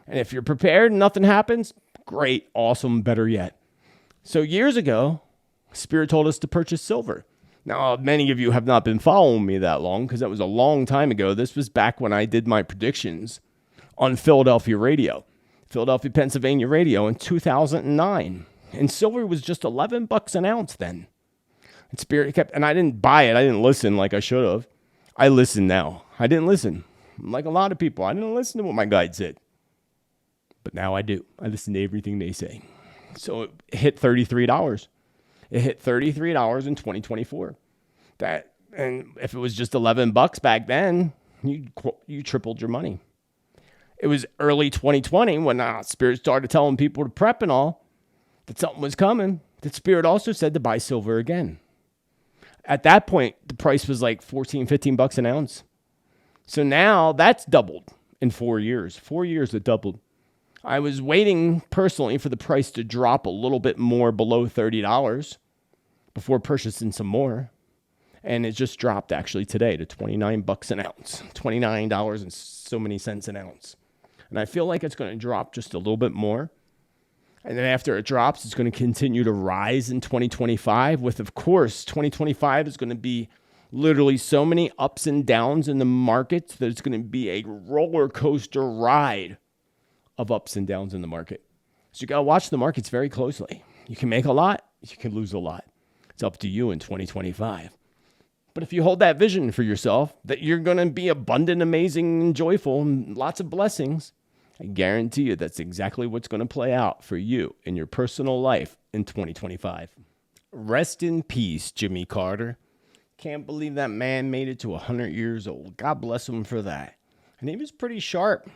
[SPEAKER 1] And if you're prepared and nothing happens, great, awesome, better yet. So years ago, Spirit told us to purchase silver. Now, many of you have not been following me that long because that was a long time ago. This was back when I did my predictions on Philadelphia radio, Philadelphia, Pennsylvania radio in 2009. And silver was just $11 an ounce then. And Spirit kept, and I didn't buy it. I didn't listen like I should have. I listen now. I didn't listen. Like a lot of people, I didn't listen to what my guide said. But now I do. I listen to everything they say. So it hit $33. It hit $33 in 2024. And if it was just $11 back then, you tripled your money. It was early 2020 when Spirit started telling people to prep and all, that something was coming, that Spirit also said to buy silver again. At that point, the price was like $14-15 an ounce. So now that's doubled in 4 years. 4 years it doubled. I was waiting personally for the price to drop a little bit more below $30 before purchasing some more. And it just dropped actually today to $29 an ounce, $29 and so many cents an ounce. And I feel like it's going to drop just a little bit more. And then after it drops, it's going to continue to rise in 2025 with, of course, 2025 is going to be literally so many ups and downs in the markets that it's going to be a roller coaster ride of ups and downs in the market. So you got to watch the markets very closely. You can make a lot, you can lose a lot. It's up to you in 2025. But if you hold that vision for yourself, that you're going to be abundant, amazing, and joyful, and lots of blessings, I guarantee you that's exactly what's going to play out for you in your personal life in 2025. Rest in peace, Jimmy Carter. Can't believe that man made it to 100 years old. God bless him for that. And he was pretty sharp.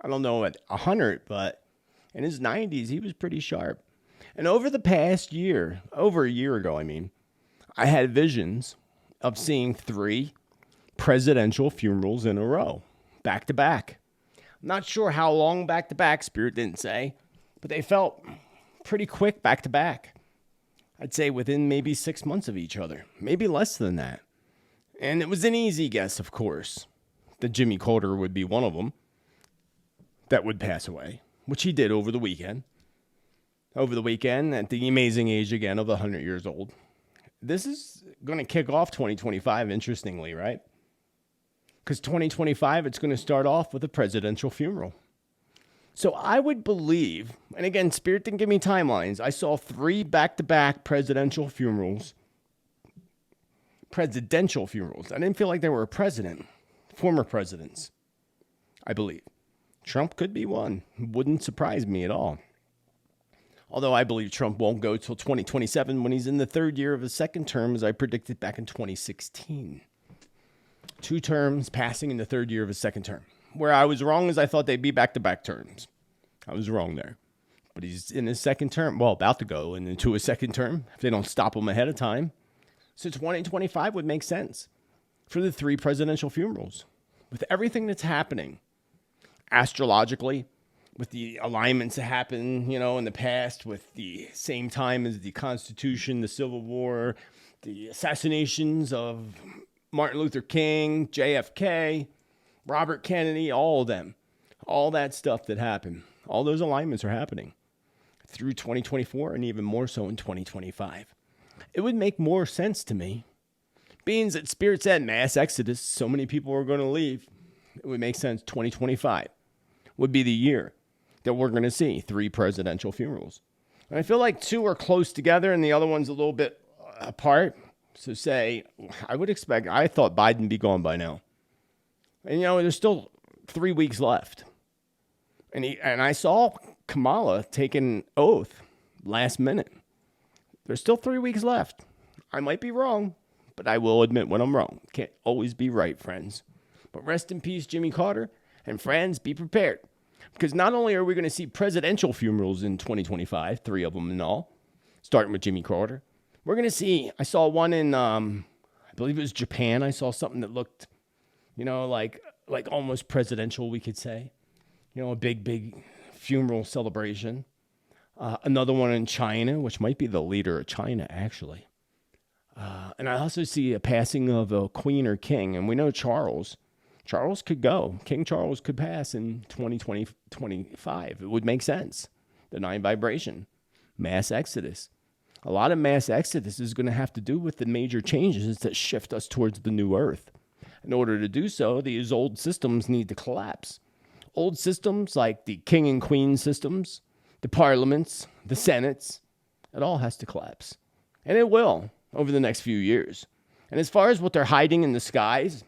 [SPEAKER 1] I don't know at 100, but in his 90s, he was pretty sharp. And over the past year, over a year ago, I had visions of seeing 3 presidential funerals in a row, back to back. I'm not sure how long back to back, Spirit didn't say, but they felt pretty quick back to back. I'd say within maybe 6 months of each other, maybe less than that. And it was an easy guess, of course, that Jimmy Carter would be one of them that would pass away, which he did over the weekend. Over the weekend, at the amazing age again of 100 years old. This is going to kick off 2025, interestingly, right? Because 2025, it's going to start off with a presidential funeral. So I would believe, and again, Spirit didn't give me timelines. I saw 3 back-to-back presidential funerals. Presidential funerals. I didn't feel like they were a president. Former presidents, I believe. Trump could be one. Wouldn't surprise me at all. Although I believe Trump won't go till 2027 when he's in the 3rd year of his second term, as I predicted back in 2016. 2 terms passing in the 3rd year of his second term. Where I was wrong is I thought they'd be back-to-back terms. I was wrong there. But he's in his second term, well, about to go into his second term, if they don't stop him ahead of time. So 2025 would make sense for the 3 presidential funerals. With everything that's happening, astrologically, with the alignments that happened, in the past, with the same time as the Constitution, the Civil War, the assassinations of Martin Luther King, JFK, Robert Kennedy, all of them, all that stuff that happened, all those alignments are happening through 2024 and even more so in 2025. It would make more sense to me, being that Spirit said mass exodus, so many people are going to leave. It would make sense 2025 would be the year that we're going to see 3 presidential funerals. And I feel like 2 are close together and the other one's a little bit apart. So say, I thought Biden would be gone by now. And, there's still 3 weeks left. And I saw Kamala take an oath last minute. There's still 3 weeks left. I might be wrong, but I will admit when I'm wrong. Can't always be right, friends. But rest in peace, Jimmy Carter. And friends, be prepared. Because not only are we going to see presidential funerals in 2025, 3 of them in all, starting with Jimmy Carter, we're going to see, I saw one in, I believe it was Japan. I saw something that looked, like almost presidential, we could say. A big funeral celebration. Another one in China, which might be the leader of China, actually. And I also see a passing of a queen or king. And we know Charles could go. King Charles could pass in 2025. It would make sense. The 9 vibration. Mass exodus. A lot of mass exodus is going to have to do with the major changes that shift us towards the new earth. In order to do so, these old systems need to collapse. Old systems like the king and queen systems, the parliaments, the senates, it all has to collapse. And it will over the next few years. And as far as what they're hiding in the skies,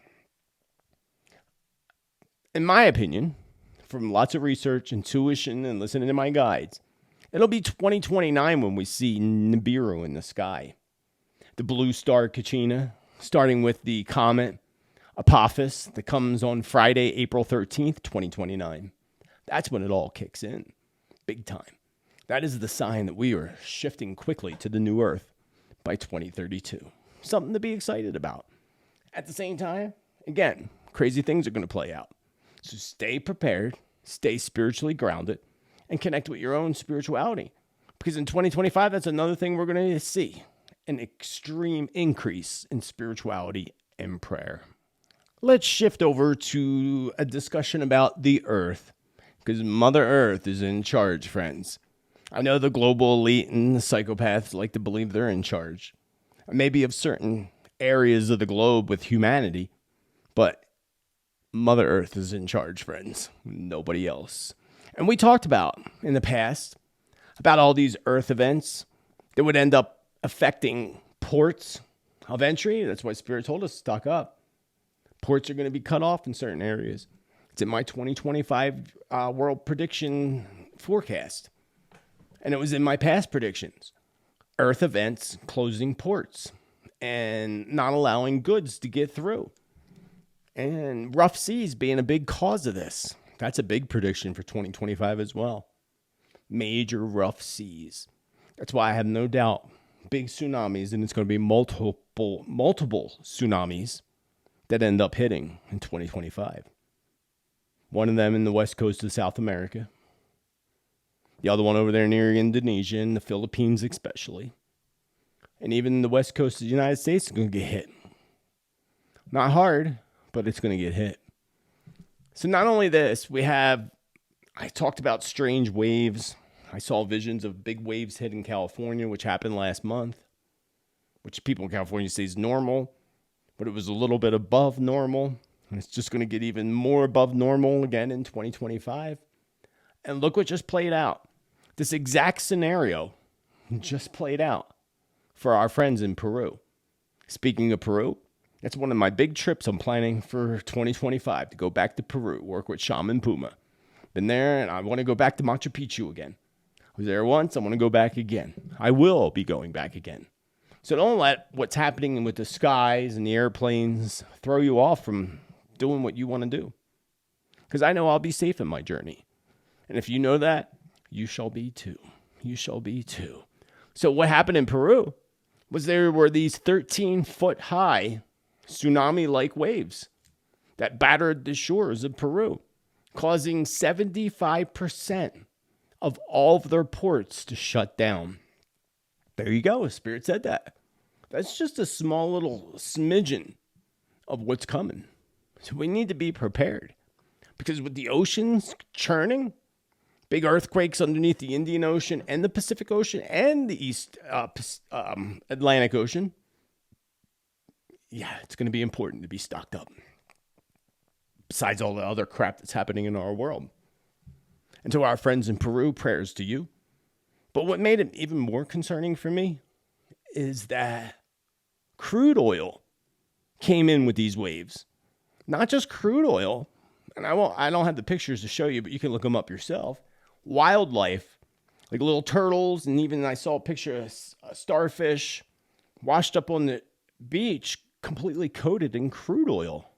[SPEAKER 1] in my opinion, from lots of research, intuition, and listening to my guides, it'll be 2029 when we see Nibiru in the sky. The blue star Kachina, starting with the comet Apophis that comes on Friday, April 13th, 2029. That's when it all kicks in, big time. That is the sign that we are shifting quickly to the new earth by 2032. Something to be excited about. At the same time, again, crazy things are going to play out. So stay prepared, stay spiritually grounded, and connect with your own spirituality. Because in 2025, that's another thing we're going to see. an extreme increase in spirituality and prayer. Let's shift over to a discussion about the Earth, because Mother Earth is in charge, friends. I know the global elite and the psychopaths like to believe they're in charge, maybe of certain areas of the globe with humanity, but Mother Earth is in charge, friends. Nobody else. And we talked about in the past about all these Earth events that would end up affecting ports of entry. That's why Spirit told us to stock up. Ports are going to be cut off in certain areas. It's in my 2025 world prediction forecast. And it was in my past predictions. Earth events closing ports and not allowing goods to get through. And rough seas being a big cause of this. That's a big prediction for 2025 as well. Major rough seas. That's why I have no doubt big tsunamis, and it's going to be multiple tsunamis that end up hitting in 2025. One of them in the west coast of South America. The other one over there near Indonesia and the Philippines especially. And even the west coast of the United States is going to get hit. Not hard, but it's going to get hit. So not only this, I talked about strange waves. I saw visions of big waves hitting California, which happened last month, which people in California say is normal, but it was a little bit above normal. And it's just going to get even more above normal again in 2025. And look what just played out. This exact scenario just played out for our friends in Peru. Speaking of Peru, that's one of my big trips I'm planning for 2025, to go back to Peru, work with Shaman Puma. Been there, and I want to go back to Machu Picchu again. I was there once, I want to go back again. I will be going back again. So don't let what's happening with the skies and the airplanes throw you off from doing what you want to do. Because I know I'll be safe in my journey. And if you know that, you shall be too. You shall be too. So what happened in Peru was there were these 13-foot high tsunami-like waves that battered the shores of Peru, causing 75% of all of their ports to shut down. There you go. Spirit said that. That's just a small little smidgen of what's coming. So we need to be prepared. Because with the oceans churning, big earthquakes underneath the Indian Ocean and the Pacific Ocean and the East Atlantic Ocean, yeah, it's going to be important to be stocked up. Besides all the other crap that's happening in our world. And to our friends in Peru, prayers to you. But what made it even more concerning for me is that crude oil came in with these waves. Not just crude oil, and I don't have the pictures to show you, but you can look them up yourself. Wildlife, like little turtles, and even I saw a picture of a starfish washed up on the beach, completely coated in crude oil.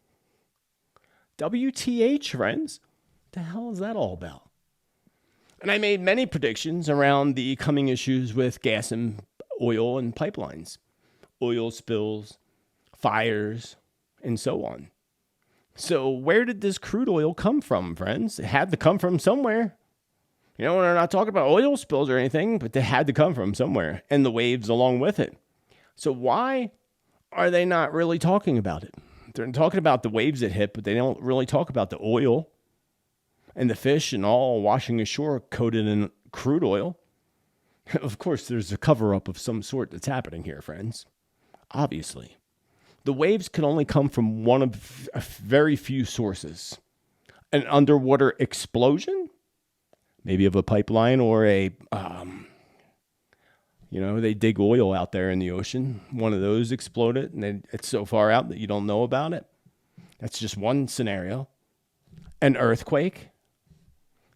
[SPEAKER 1] WTH, friends. What the hell is that all about? And I made many predictions around the coming issues with gas and oil and pipelines, oil spills, fires, and so on. So where did this crude oil come from, friends? It had to come from somewhere. You know, we're not talking about oil spills or anything, but they had to come from somewhere, and the waves along with it. So why are they not really talking about it? They're talking about the waves that hit, but they don't really talk about the oil and the fish and all washing ashore coated in crude oil. Of course, there's a cover-up of some sort that's happening here, friends. Obviously. The waves can only come from one of very few sources. An underwater explosion? Maybe of a pipeline or they dig oil out there in the ocean. One of those exploded, and it's so far out that you don't know about it. That's just one scenario. An earthquake?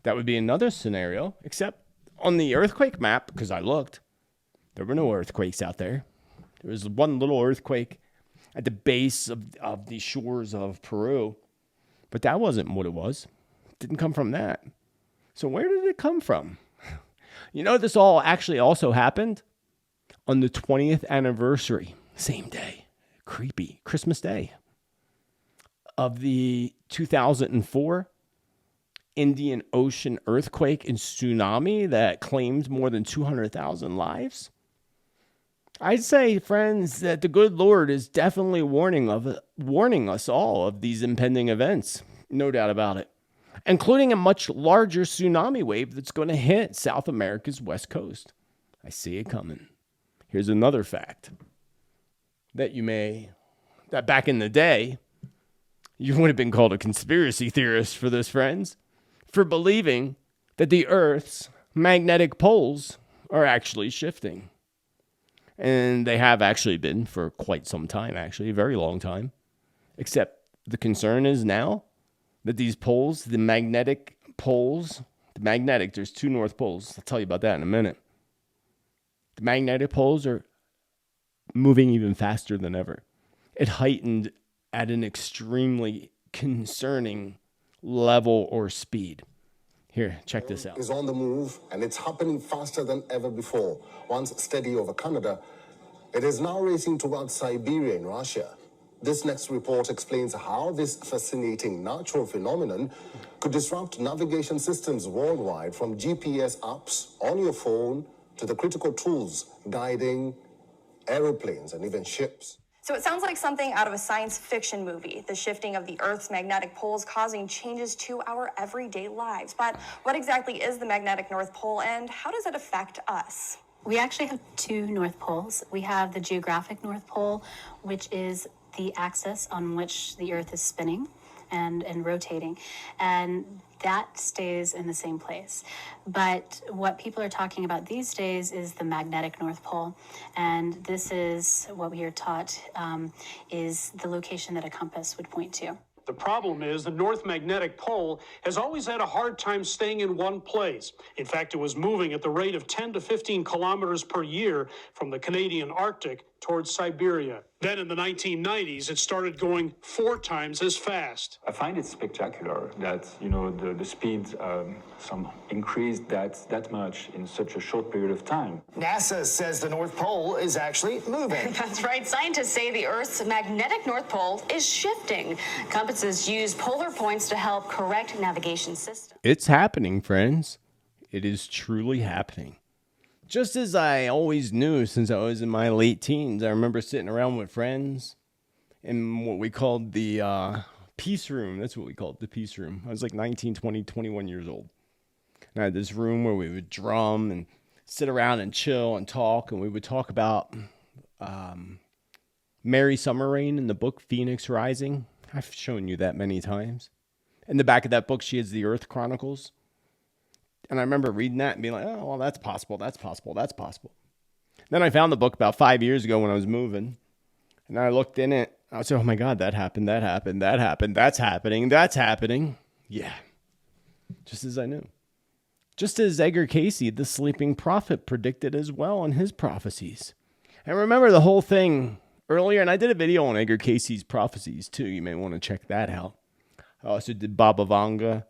[SPEAKER 1] That would be another scenario, except on the earthquake map, because I looked, there were no earthquakes out there. There was one little earthquake at the base of the shores of Peru, but that wasn't what it was. It didn't come from that. So where did it come from? You know, this all actually also happened on the 20th anniversary, same day, creepy, Christmas Day, of the 2004 Indian Ocean earthquake and tsunami that claimed more than 200,000 lives. I'd say, friends, that the good Lord is definitely warning us all of these impending events. No doubt about it. Including a much larger tsunami wave that's going to hit South America's west coast. I see it coming. Here's another fact that back in the day, you would have been called a conspiracy theorist for this, friends, for believing that the Earth's magnetic poles are actually shifting. And they have actually been for quite some time, actually, a very long time. Except the concern is now that these poles, there's two North Poles. I'll tell you about that in a minute. The magnetic poles are moving even faster than ever. It heightened at an extremely concerning level or speed. Here, check this out.
[SPEAKER 8] Is on the move, and it's happening faster than ever before. Once steady over Canada, it is now racing towards Siberia in Russia. This next report explains how this fascinating natural phenomenon could disrupt navigation systems worldwide, from GPS apps on your phone to the critical tools guiding aeroplanes and even ships.
[SPEAKER 9] So it sounds like something out of a science fiction movie, the shifting of the Earth's magnetic poles causing changes to our everyday lives. But what exactly is the magnetic North Pole, and how does it affect us?
[SPEAKER 5] We actually have two North Poles. We have the geographic North Pole, which is the axis on which the Earth is spinning and rotating. And that stays in the same place. But what people are talking about these days is the magnetic North Pole. And this is what we are taught is the location that a compass would point to.
[SPEAKER 10] The problem is the North Magnetic Pole has always had a hard time staying in one place. In fact, it was moving at the rate of 10 to 15 kilometers per year from the Canadian Arctic towards Siberia. Then in the 1990s, it started going 4 times as fast.
[SPEAKER 11] I find it spectacular that, the speed some increased that much in such a short period of time.
[SPEAKER 12] NASA says the North Pole is actually moving.
[SPEAKER 9] That's right. Scientists say the Earth's magnetic North Pole is shifting. Compasses use polar points to help correct navigation systems.
[SPEAKER 1] It's happening, friends. It is truly happening. Just as I always knew since I was in my late teens, I remember sitting around with friends in what we called the peace room. That's what we called it, the peace room. I was like 19, 20, 21 years old. And I had this room where we would drum and sit around and chill and talk. And we would talk about Mary Summer Rain in the book Phoenix Rising. I've shown you that many times. In the back of that book, she has the Earth Chronicles. And I remember reading that and being like, oh, well, that's possible. Then I found the book about 5 years ago when I was moving. And I looked in it. I was like, oh, my God, that's happening. Yeah. Just as I knew. Just as Edgar Cayce, the sleeping prophet, predicted as well in his prophecies. And remember the whole thing earlier, and I did a video on Edgar Cayce's prophecies, too. You may want to check that out. I also did Baba Vanga.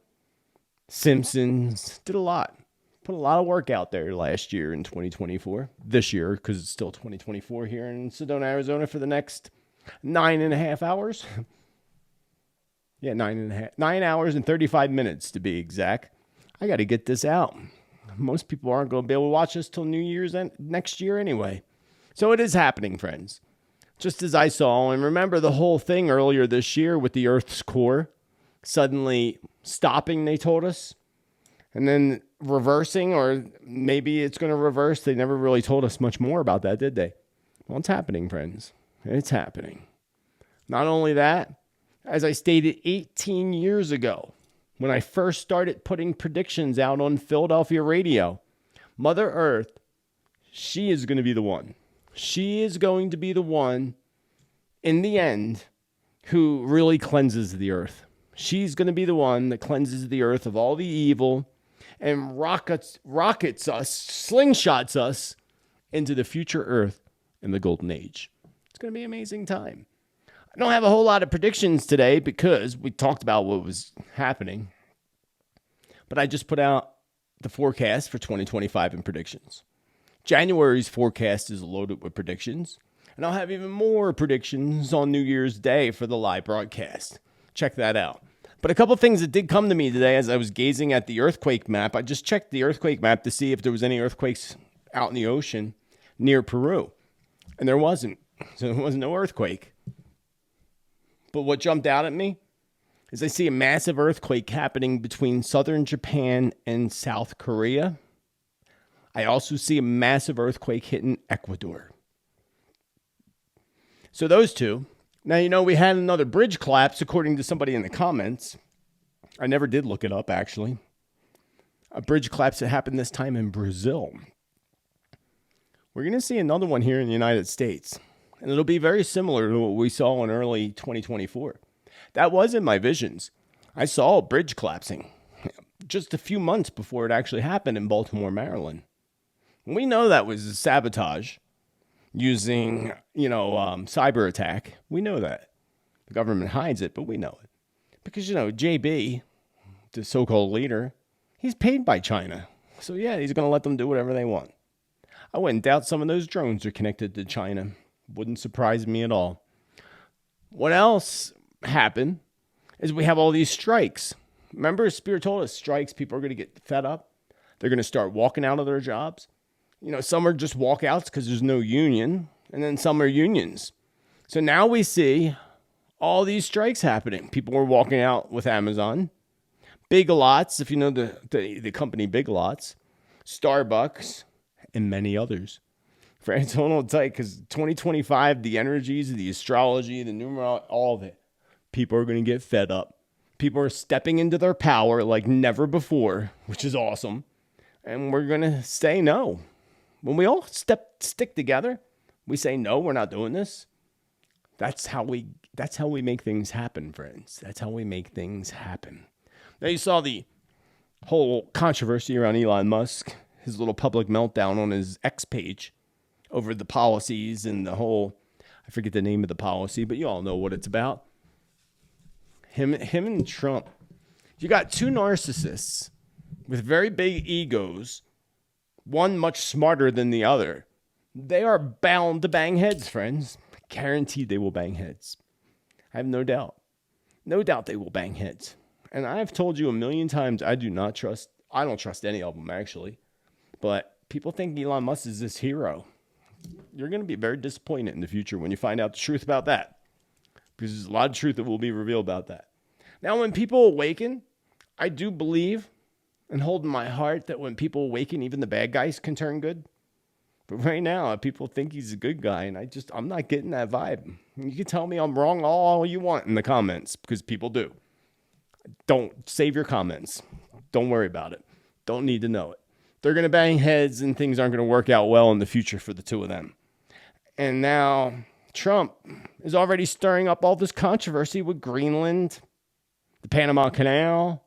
[SPEAKER 1] Simpsons, did a lot. Put a lot of work out there last year in 2024. This year, because it's still 2024 here in Sedona, Arizona for the next 9.5 hours. Yeah, 9 hours and 35 minutes to be exact. I got to get this out. Most people aren't going to be able to watch this till New Year's next year anyway. So it is happening, friends. Just as I saw, and remember the whole thing earlier this year with the Earth's core suddenly stopping, they told us, and then reversing, or maybe it's going to reverse. They never really told us much more about that, did they? Well, it's happening, friends. It's happening. Not only that, as I stated 18 years ago, when I first started putting predictions out on Philadelphia radio, Mother Earth, she is going to be the one. She is going to be the one, in the end, who really cleanses the earth. She's going to be the one that cleanses the earth of all the evil and rockets us, slingshots us into the future earth in the golden age. It's going to be an amazing time. I don't have a whole lot of predictions today because we talked about what was happening. But I just put out the forecast for 2025 in predictions. January's forecast is loaded with predictions. And I'll have even more predictions on New Year's Day for the live broadcast. Check that out. But a couple of things that did come to me today as I was gazing at the earthquake map. I just checked the earthquake map to see if there was any earthquakes out in the ocean near Peru. And there wasn't. So there was no earthquake. But what jumped out at me is I see a massive earthquake happening between southern Japan and South Korea. I also see a massive earthquake hitting Ecuador. So those two. Now, we had another bridge collapse, according to somebody in the comments. I never did look it up, actually. A bridge collapse that happened this time in Brazil. We're going to see another one here in the United States. And it'll be very similar to what we saw in early 2024. That was in my visions. I saw a bridge collapsing just a few months before it actually happened in Baltimore, Maryland. We know that was sabotage using, cyber attack. We know that. The government hides it, but we know it. Because, JB, the so-called leader, he's paid by China. So, yeah, he's going to let them do whatever they want. I wouldn't doubt some of those drones are connected to China. Wouldn't surprise me at all. What else happened is we have all these strikes. Remember, Spirit told us strikes, people are going to get fed up. They're going to start walking out of their jobs. Some are just walkouts because there's no union, and then some are unions. So now we see all these strikes happening. People are walking out with Amazon. Big Lots, if you know the company Big Lots, Starbucks, and many others. Friends, hold on tight, because 2025, the energies, the astrology, the numerology, all of it, people are going to get fed up. People are stepping into their power like never before, which is awesome. And we're going to say no. When we all stick together, we say, no, we're not doing this. That's how we make things happen, friends. That's how we make things happen. Now, you saw the whole controversy around Elon Musk, his little public meltdown on his X page over the policies and the whole, I forget the name of the policy, but you all know what it's about. Him and Trump. You got two narcissists with very big egos, one much smarter than the other. They are bound to bang heads, friends. Guaranteed they will bang heads. I have no doubt. No doubt they will bang heads. And I've told you a million times, I don't trust any of them, actually. But people think Elon Musk is this hero. You're going to be very disappointed in the future when you find out the truth about that. Because there's a lot of truth that will be revealed about that. Now, when people awaken, I do believe and hold in my heart that when people awaken, even the bad guys can turn good. But right now, people think he's a good guy, and I'm not getting that vibe. You can tell me I'm wrong all you want in the comments, because people do. Don't save your comments. Don't worry about it. Don't need to know it. They're going to bang heads, and things aren't going to work out well in the future for the two of them. And now Trump is already stirring up all this controversy with Greenland, the Panama Canal.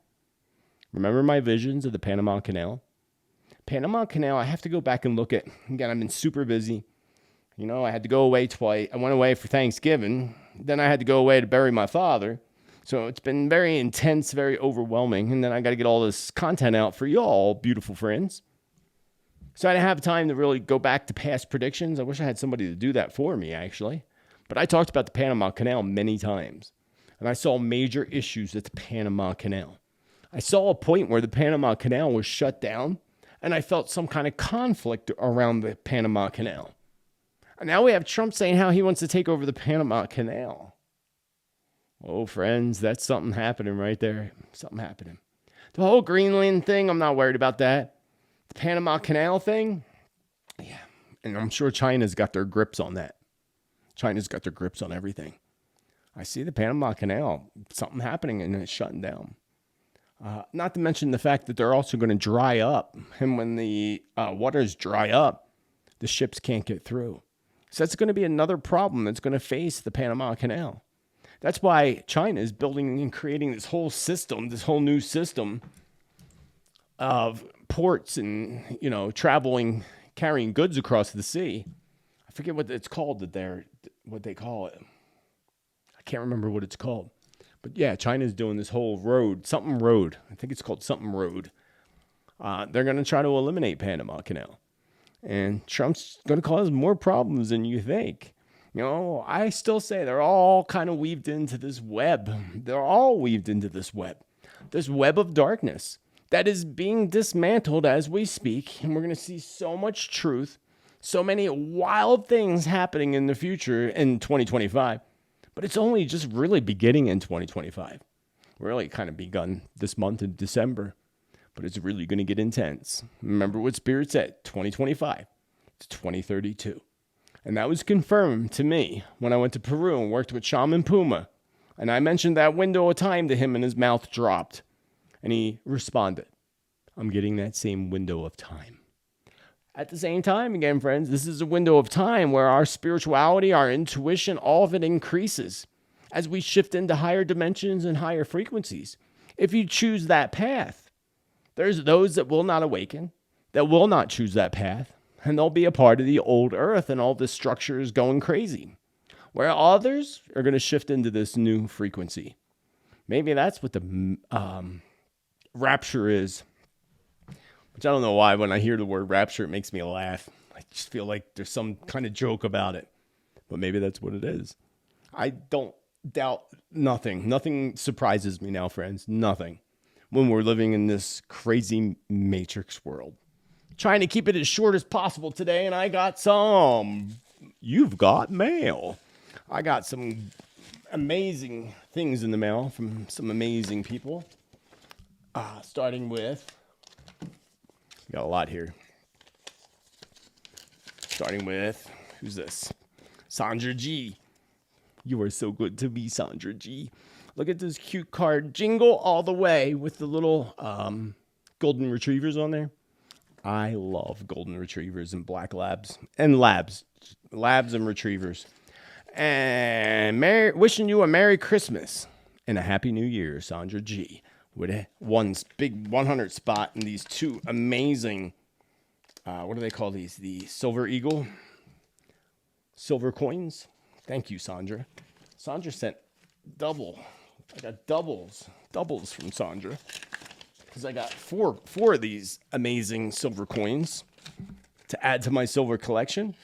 [SPEAKER 1] Remember my visions of the Panama Canal? Panama Canal, I have to go back and look at. Again, I've been super busy. I had to go away twice. I went away for Thanksgiving. Then I had to go away to bury my father. So it's been very intense, very overwhelming. And then I got to get all this content out for y'all, beautiful friends. So I didn't have time to really go back to past predictions. I wish I had somebody to do that for me, actually. But I talked about the Panama Canal many times. And I saw major issues at the Panama Canal. I saw a point where the Panama Canal was shut down. And I felt some kind of conflict around the Panama Canal. And now we have Trump saying how he wants to take over the Panama Canal. Oh, friends, that's something happening right there. Something happening. The whole Greenland thing, I'm not worried about that. The Panama Canal thing, yeah. And I'm sure China's got their grips on that. China's got their grips on everything. I see the Panama Canal, something happening, and it's shutting down. Not to mention the fact that they're also going to dry up. And when the waters dry up, the ships can't get through. So that's going to be another problem that's going to face the Panama Canal. That's why China is building and creating this whole system, this whole new system of ports and, traveling, carrying goods across the sea. I forget what it's called what they call it. I can't remember what it's called. But yeah, China's doing this whole road, something road. I think it's called something road. They're going to try to eliminate Panama Canal. And Trump's going to cause more problems than you think. I still say they're all kind of weaved into this web. They're all weaved into this web of darkness that is being dismantled as we speak. And we're going to see so much truth, So many wild things happening in the future in 2025, but it's only just really beginning in 2025. Really kind of begun this month in December, but it's really going to get intense. Remember what Spirit said, 2025 to 2032. And that was confirmed to me when I went to Peru and worked with Shaman Puma. And I mentioned that window of time to him and his mouth dropped. And he responded, I'm getting that same window of time. At the same time, again, friends, this is a window of time where our spirituality, our intuition, all of it increases as we shift into higher dimensions and higher frequencies. If you choose that path, there's those that will not awaken, that will not choose that path, and they'll be a part of the old earth and all this structure is going crazy. Where others are going to shift into this new frequency. Maybe that's what the rapture is. Which I don't know why when I hear the word rapture, it makes me laugh. I just feel like there's some kind of joke about it. But maybe that's what it is. I don't doubt nothing. Nothing surprises me now, friends. Nothing. When we're living in this crazy matrix world. Trying to keep it as short as possible today. And I got you've got mail. I got some amazing things in the mail from some amazing people. Starting with... Got a lot here. Starting with, who's this? Sandra G. You are so good to me, Sandra G. Look at this cute card. Jingle all the way with the little golden retrievers on there. I love golden retrievers and black labs. And labs. Labs and retrievers. And wishing you a Merry Christmas and a Happy New Year, Sandra G. With one big 100 spot and these two amazing, what do they call these? The Silver Eagle, silver coins. Thank you, Sandra. Sandra sent double. I got doubles from Sandra. Because I got four of these amazing silver coins to add to my silver collection.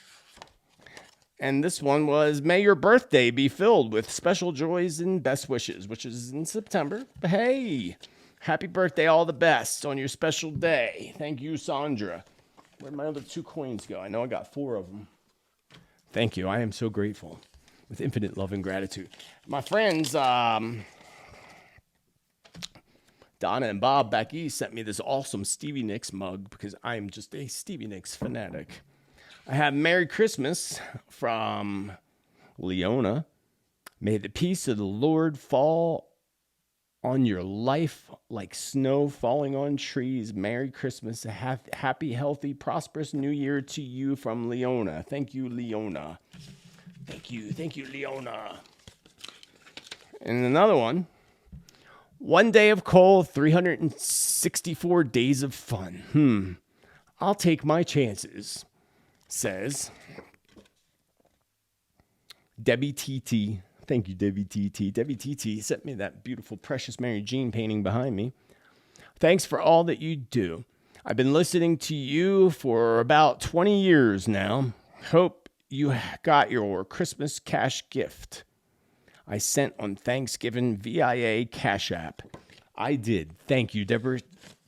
[SPEAKER 1] And this one was, may your birthday be filled with special joys and best wishes, which is in September. But hey, happy birthday, all the best on your special day. Thank you, Sandra. Where'd my other two coins go? I know I got 4 of them. Thank you. I am so grateful with infinite love and gratitude. My friends, Donna and Bob back east sent me this awesome Stevie Nicks mug because I am just a Stevie Nicks fanatic. I have Merry Christmas from Leona. May the peace of the Lord fall on your life like snow falling on trees. Merry Christmas. A happy, healthy, prosperous new year to you from Leona. Thank you, Leona. Thank you, Leona. And another one. One day of coal, 364 days of fun. I'll take my chances. Says Debbie TT. Thank you, Debbie TT. Debbie TT sent me that beautiful Precious Mary Jean painting behind me. Thanks for all that you do. I've been listening to you for about 20 years now. Hope you got your Christmas cash gift I sent on Thanksgiving via Cash App. I did. Thank you, Deborah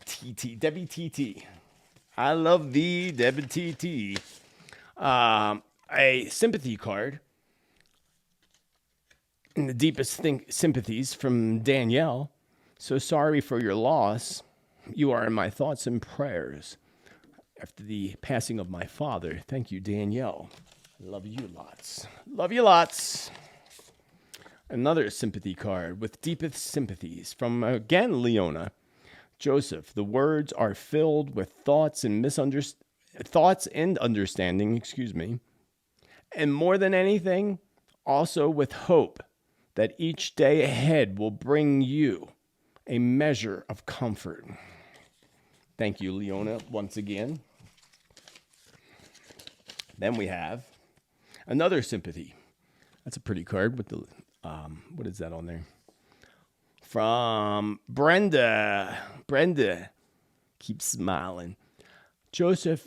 [SPEAKER 1] TT. Debbie TT. I love thee, Debbie TT. A sympathy card. And the deepest sympathies from Danielle. So sorry for your loss. You are in my thoughts and prayers. After the passing of my father. Thank you, Danielle. Love you lots. Love you lots. Another sympathy card with deepest sympathies from, again, Leona. Joseph, the words are filled with thoughts and understanding, and more than anything, also with hope that each day ahead will bring you a measure of comfort. Thank you, Leona, once again. Then we have another sympathy. That's a pretty card with the, what is that on there? From Brenda. Brenda, keep smiling. Joseph,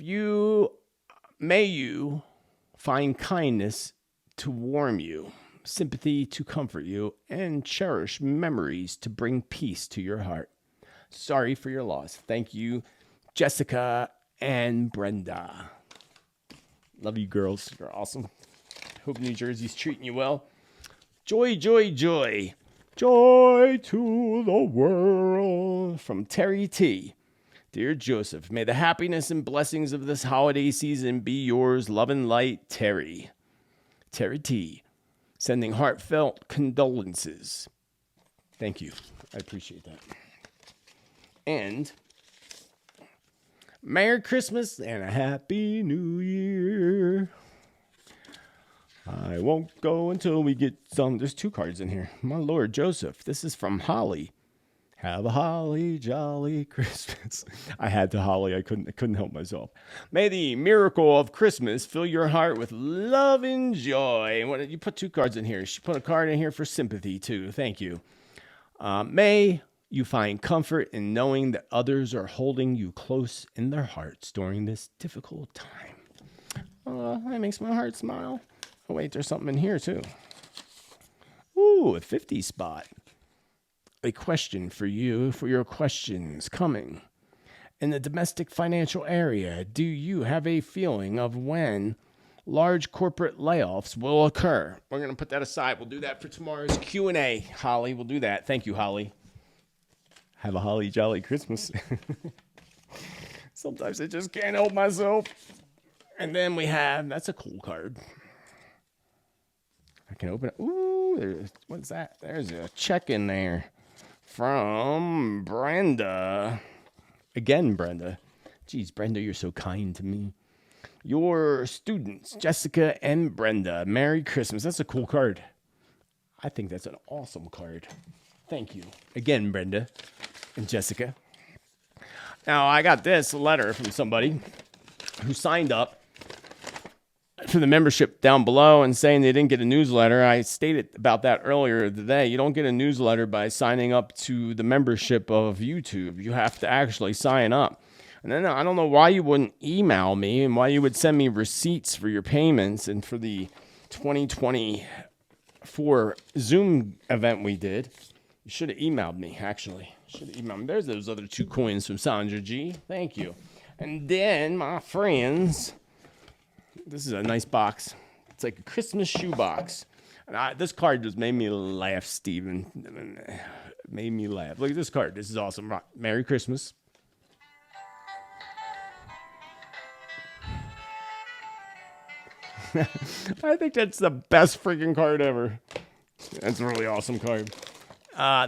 [SPEAKER 1] may you find kindness to warm you, sympathy to comfort you, and cherish memories to bring peace to your heart. Sorry for your loss. Thank you, Jessica and Brenda. Love you, girls. You're awesome. Hope New Jersey's treating you well. Joy, joy, joy. Joy to the world. From Terry T. Dear Joseph, may the happiness and blessings of this holiday season be yours. Love and light, Terry. Terry T. Sending heartfelt condolences. Thank you. I appreciate that. And Merry Christmas and a Happy New Year. I won't go until we get some. There's 2 cards in here. My Lord, Joseph. This is from Holly. Have a holly jolly Christmas. I had to holly. I couldn't help myself. May the miracle of Christmas fill your heart with love and joy. And you put 2 cards in here. She put a card in here for sympathy too. Thank you. May you find comfort in knowing that others are holding you close in their hearts during this difficult time. That makes my heart smile. Oh wait, there's something in here too. Ooh, a 50 spot. A question for you, for your questions coming. In the domestic financial area, do you have a feeling of when large corporate layoffs will occur? We're going to put that aside. We'll do that for tomorrow's Q&A. Holly, we'll do that. Thank you, Holly. Have a holly jolly Christmas. Sometimes I just can't help myself. And then we have, that's a cool card. I can open it. Ooh, what's that? There's a check in there. From Brenda. Again, Brenda. Geez, Brenda, you're so kind to me. Your students, Jessica and Brenda. Merry Christmas. That's a cool card. I think that's an awesome card. Thank you. Again, Brenda and Jessica. Now, I got this letter from somebody who signed up for the membership down below and saying they didn't get a newsletter. I stated about that earlier today. You don't get a newsletter by signing up to the membership of YouTube. You have to actually sign up. And then I don't know why you wouldn't email me and why you would send me receipts for your payments and for the 2024 Zoom event we did. You should have emailed me, actually. Should have emailed me. There's those other 2 coins from Sandra G. Thank you. And then, my friends, this is a nice box. It's like a Christmas shoe box. And this card just made me laugh, Steven. Made me laugh. Look at this card. This is awesome. Merry Christmas. I think that's the best freaking card ever. That's a really awesome card.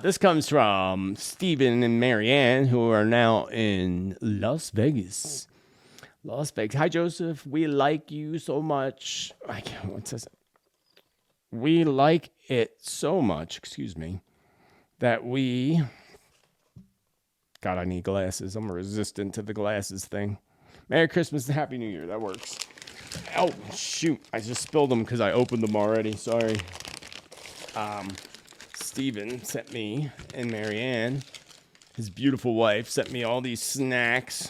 [SPEAKER 1] This comes from Steven and Marianne, who are now in Las Vegas. Las Vegas. Hi, Joseph. We like you so much. What says it? We like it so much, that we... God, I need glasses. I'm resistant to the glasses thing. Merry Christmas and Happy New Year. That works. Oh, shoot. I just spilled them because I opened them already. Sorry. Steven sent me, and Marianne, his beautiful wife, sent me all these snacks.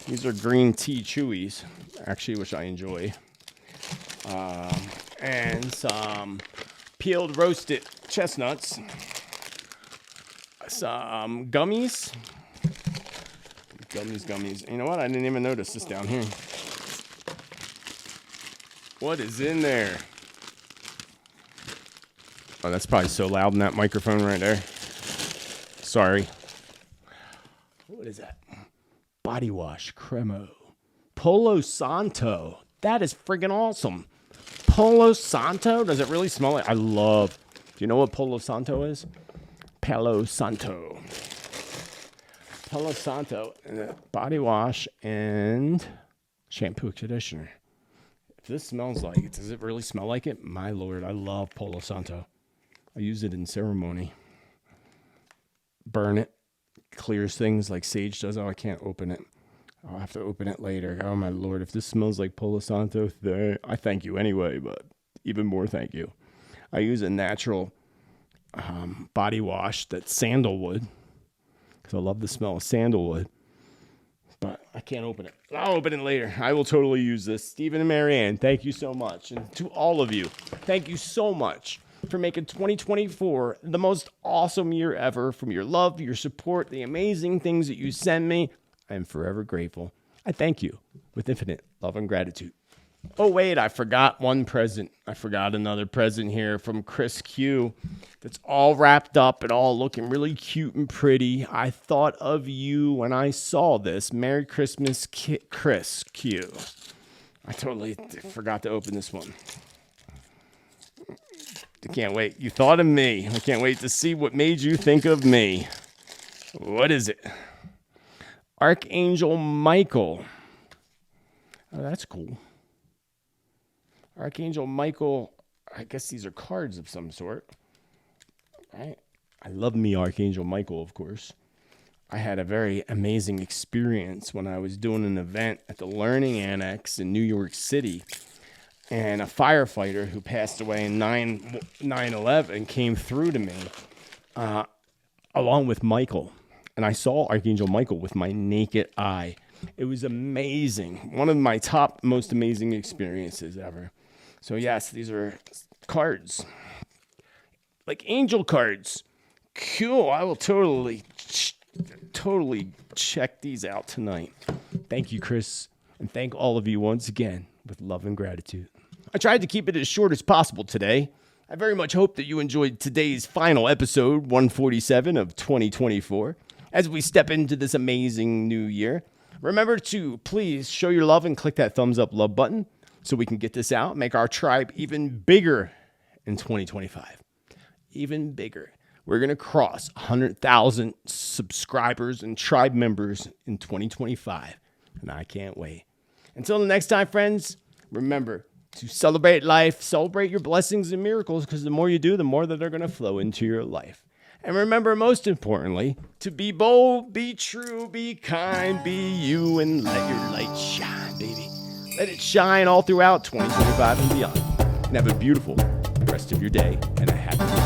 [SPEAKER 1] These are green tea chewies, actually, which I enjoy. And some peeled roasted chestnuts. Some gummies. Gummies. You know what? I didn't even notice this down here. What is in there? Oh, that's probably so loud in that microphone right there. Sorry. What is that? Body wash, Cremo. Palo Santo. That is friggin' awesome. Palo Santo? Does it really smell like... Do you know what Palo Santo is? Palo Santo. Palo Santo. Body wash and shampoo conditioner. If this smells like it, does it really smell like it? My Lord, I love Palo Santo. I use it in ceremony. Burn it. Clears things like sage does. Oh, I can't open it. I'll have to open it later. Oh, my Lord. If this smells like Palo Santo, I thank you anyway, but even more thank you. I use a natural body wash that's sandalwood because I love the smell of sandalwood, but I can't open it. I'll open it later. I will totally use this. Stephen and Marianne, thank you so much. And to all of you, thank you so much for making 2024 the most awesome year ever. From your love, your support, the amazing things that you send me, I am forever grateful. I thank you with infinite love and gratitude. Oh, wait, I forgot one present. I forgot another present here from Chris Q. That's all wrapped up and all looking really cute and pretty. I thought of you when I saw this. Merry Christmas, Chris Q. I totally forgot to open this one. I can't wait. You thought of me. I can't wait to see what made you think of me. What is it? Archangel Michael. Oh, that's cool. Archangel Michael. I guess these are cards of some sort. Right? I love me Archangel Michael, of course. I had a very amazing experience when I was doing an event at the Learning Annex in New York City. And a firefighter who passed away in 9/11 came through to me along with Michael. And I saw Archangel Michael with my naked eye. It was amazing. One of my top, most amazing experiences ever. So yes, these are cards. Like angel cards. Cool. I will totally check these out tonight. Thank you, Chris. And thank all of you once again with love and gratitude. I tried to keep it as short as possible today. I very much hope that you enjoyed today's final episode, 147 of 2024. As we step into this amazing new year, remember to please show your love and click that thumbs up love button so we can get this out, make our tribe even bigger in 2025. Even bigger. We're going to cross 100,000 subscribers and tribe members in 2025, and I can't wait. Until the next time, friends, remember to celebrate life, celebrate your blessings and miracles, because the more you do, the more that are going to flow into your life. And remember, most importantly, to be bold, be true, be kind, be you, and let your light shine, baby. Let it shine all throughout 2025 and beyond. And have a beautiful rest of your day and a happy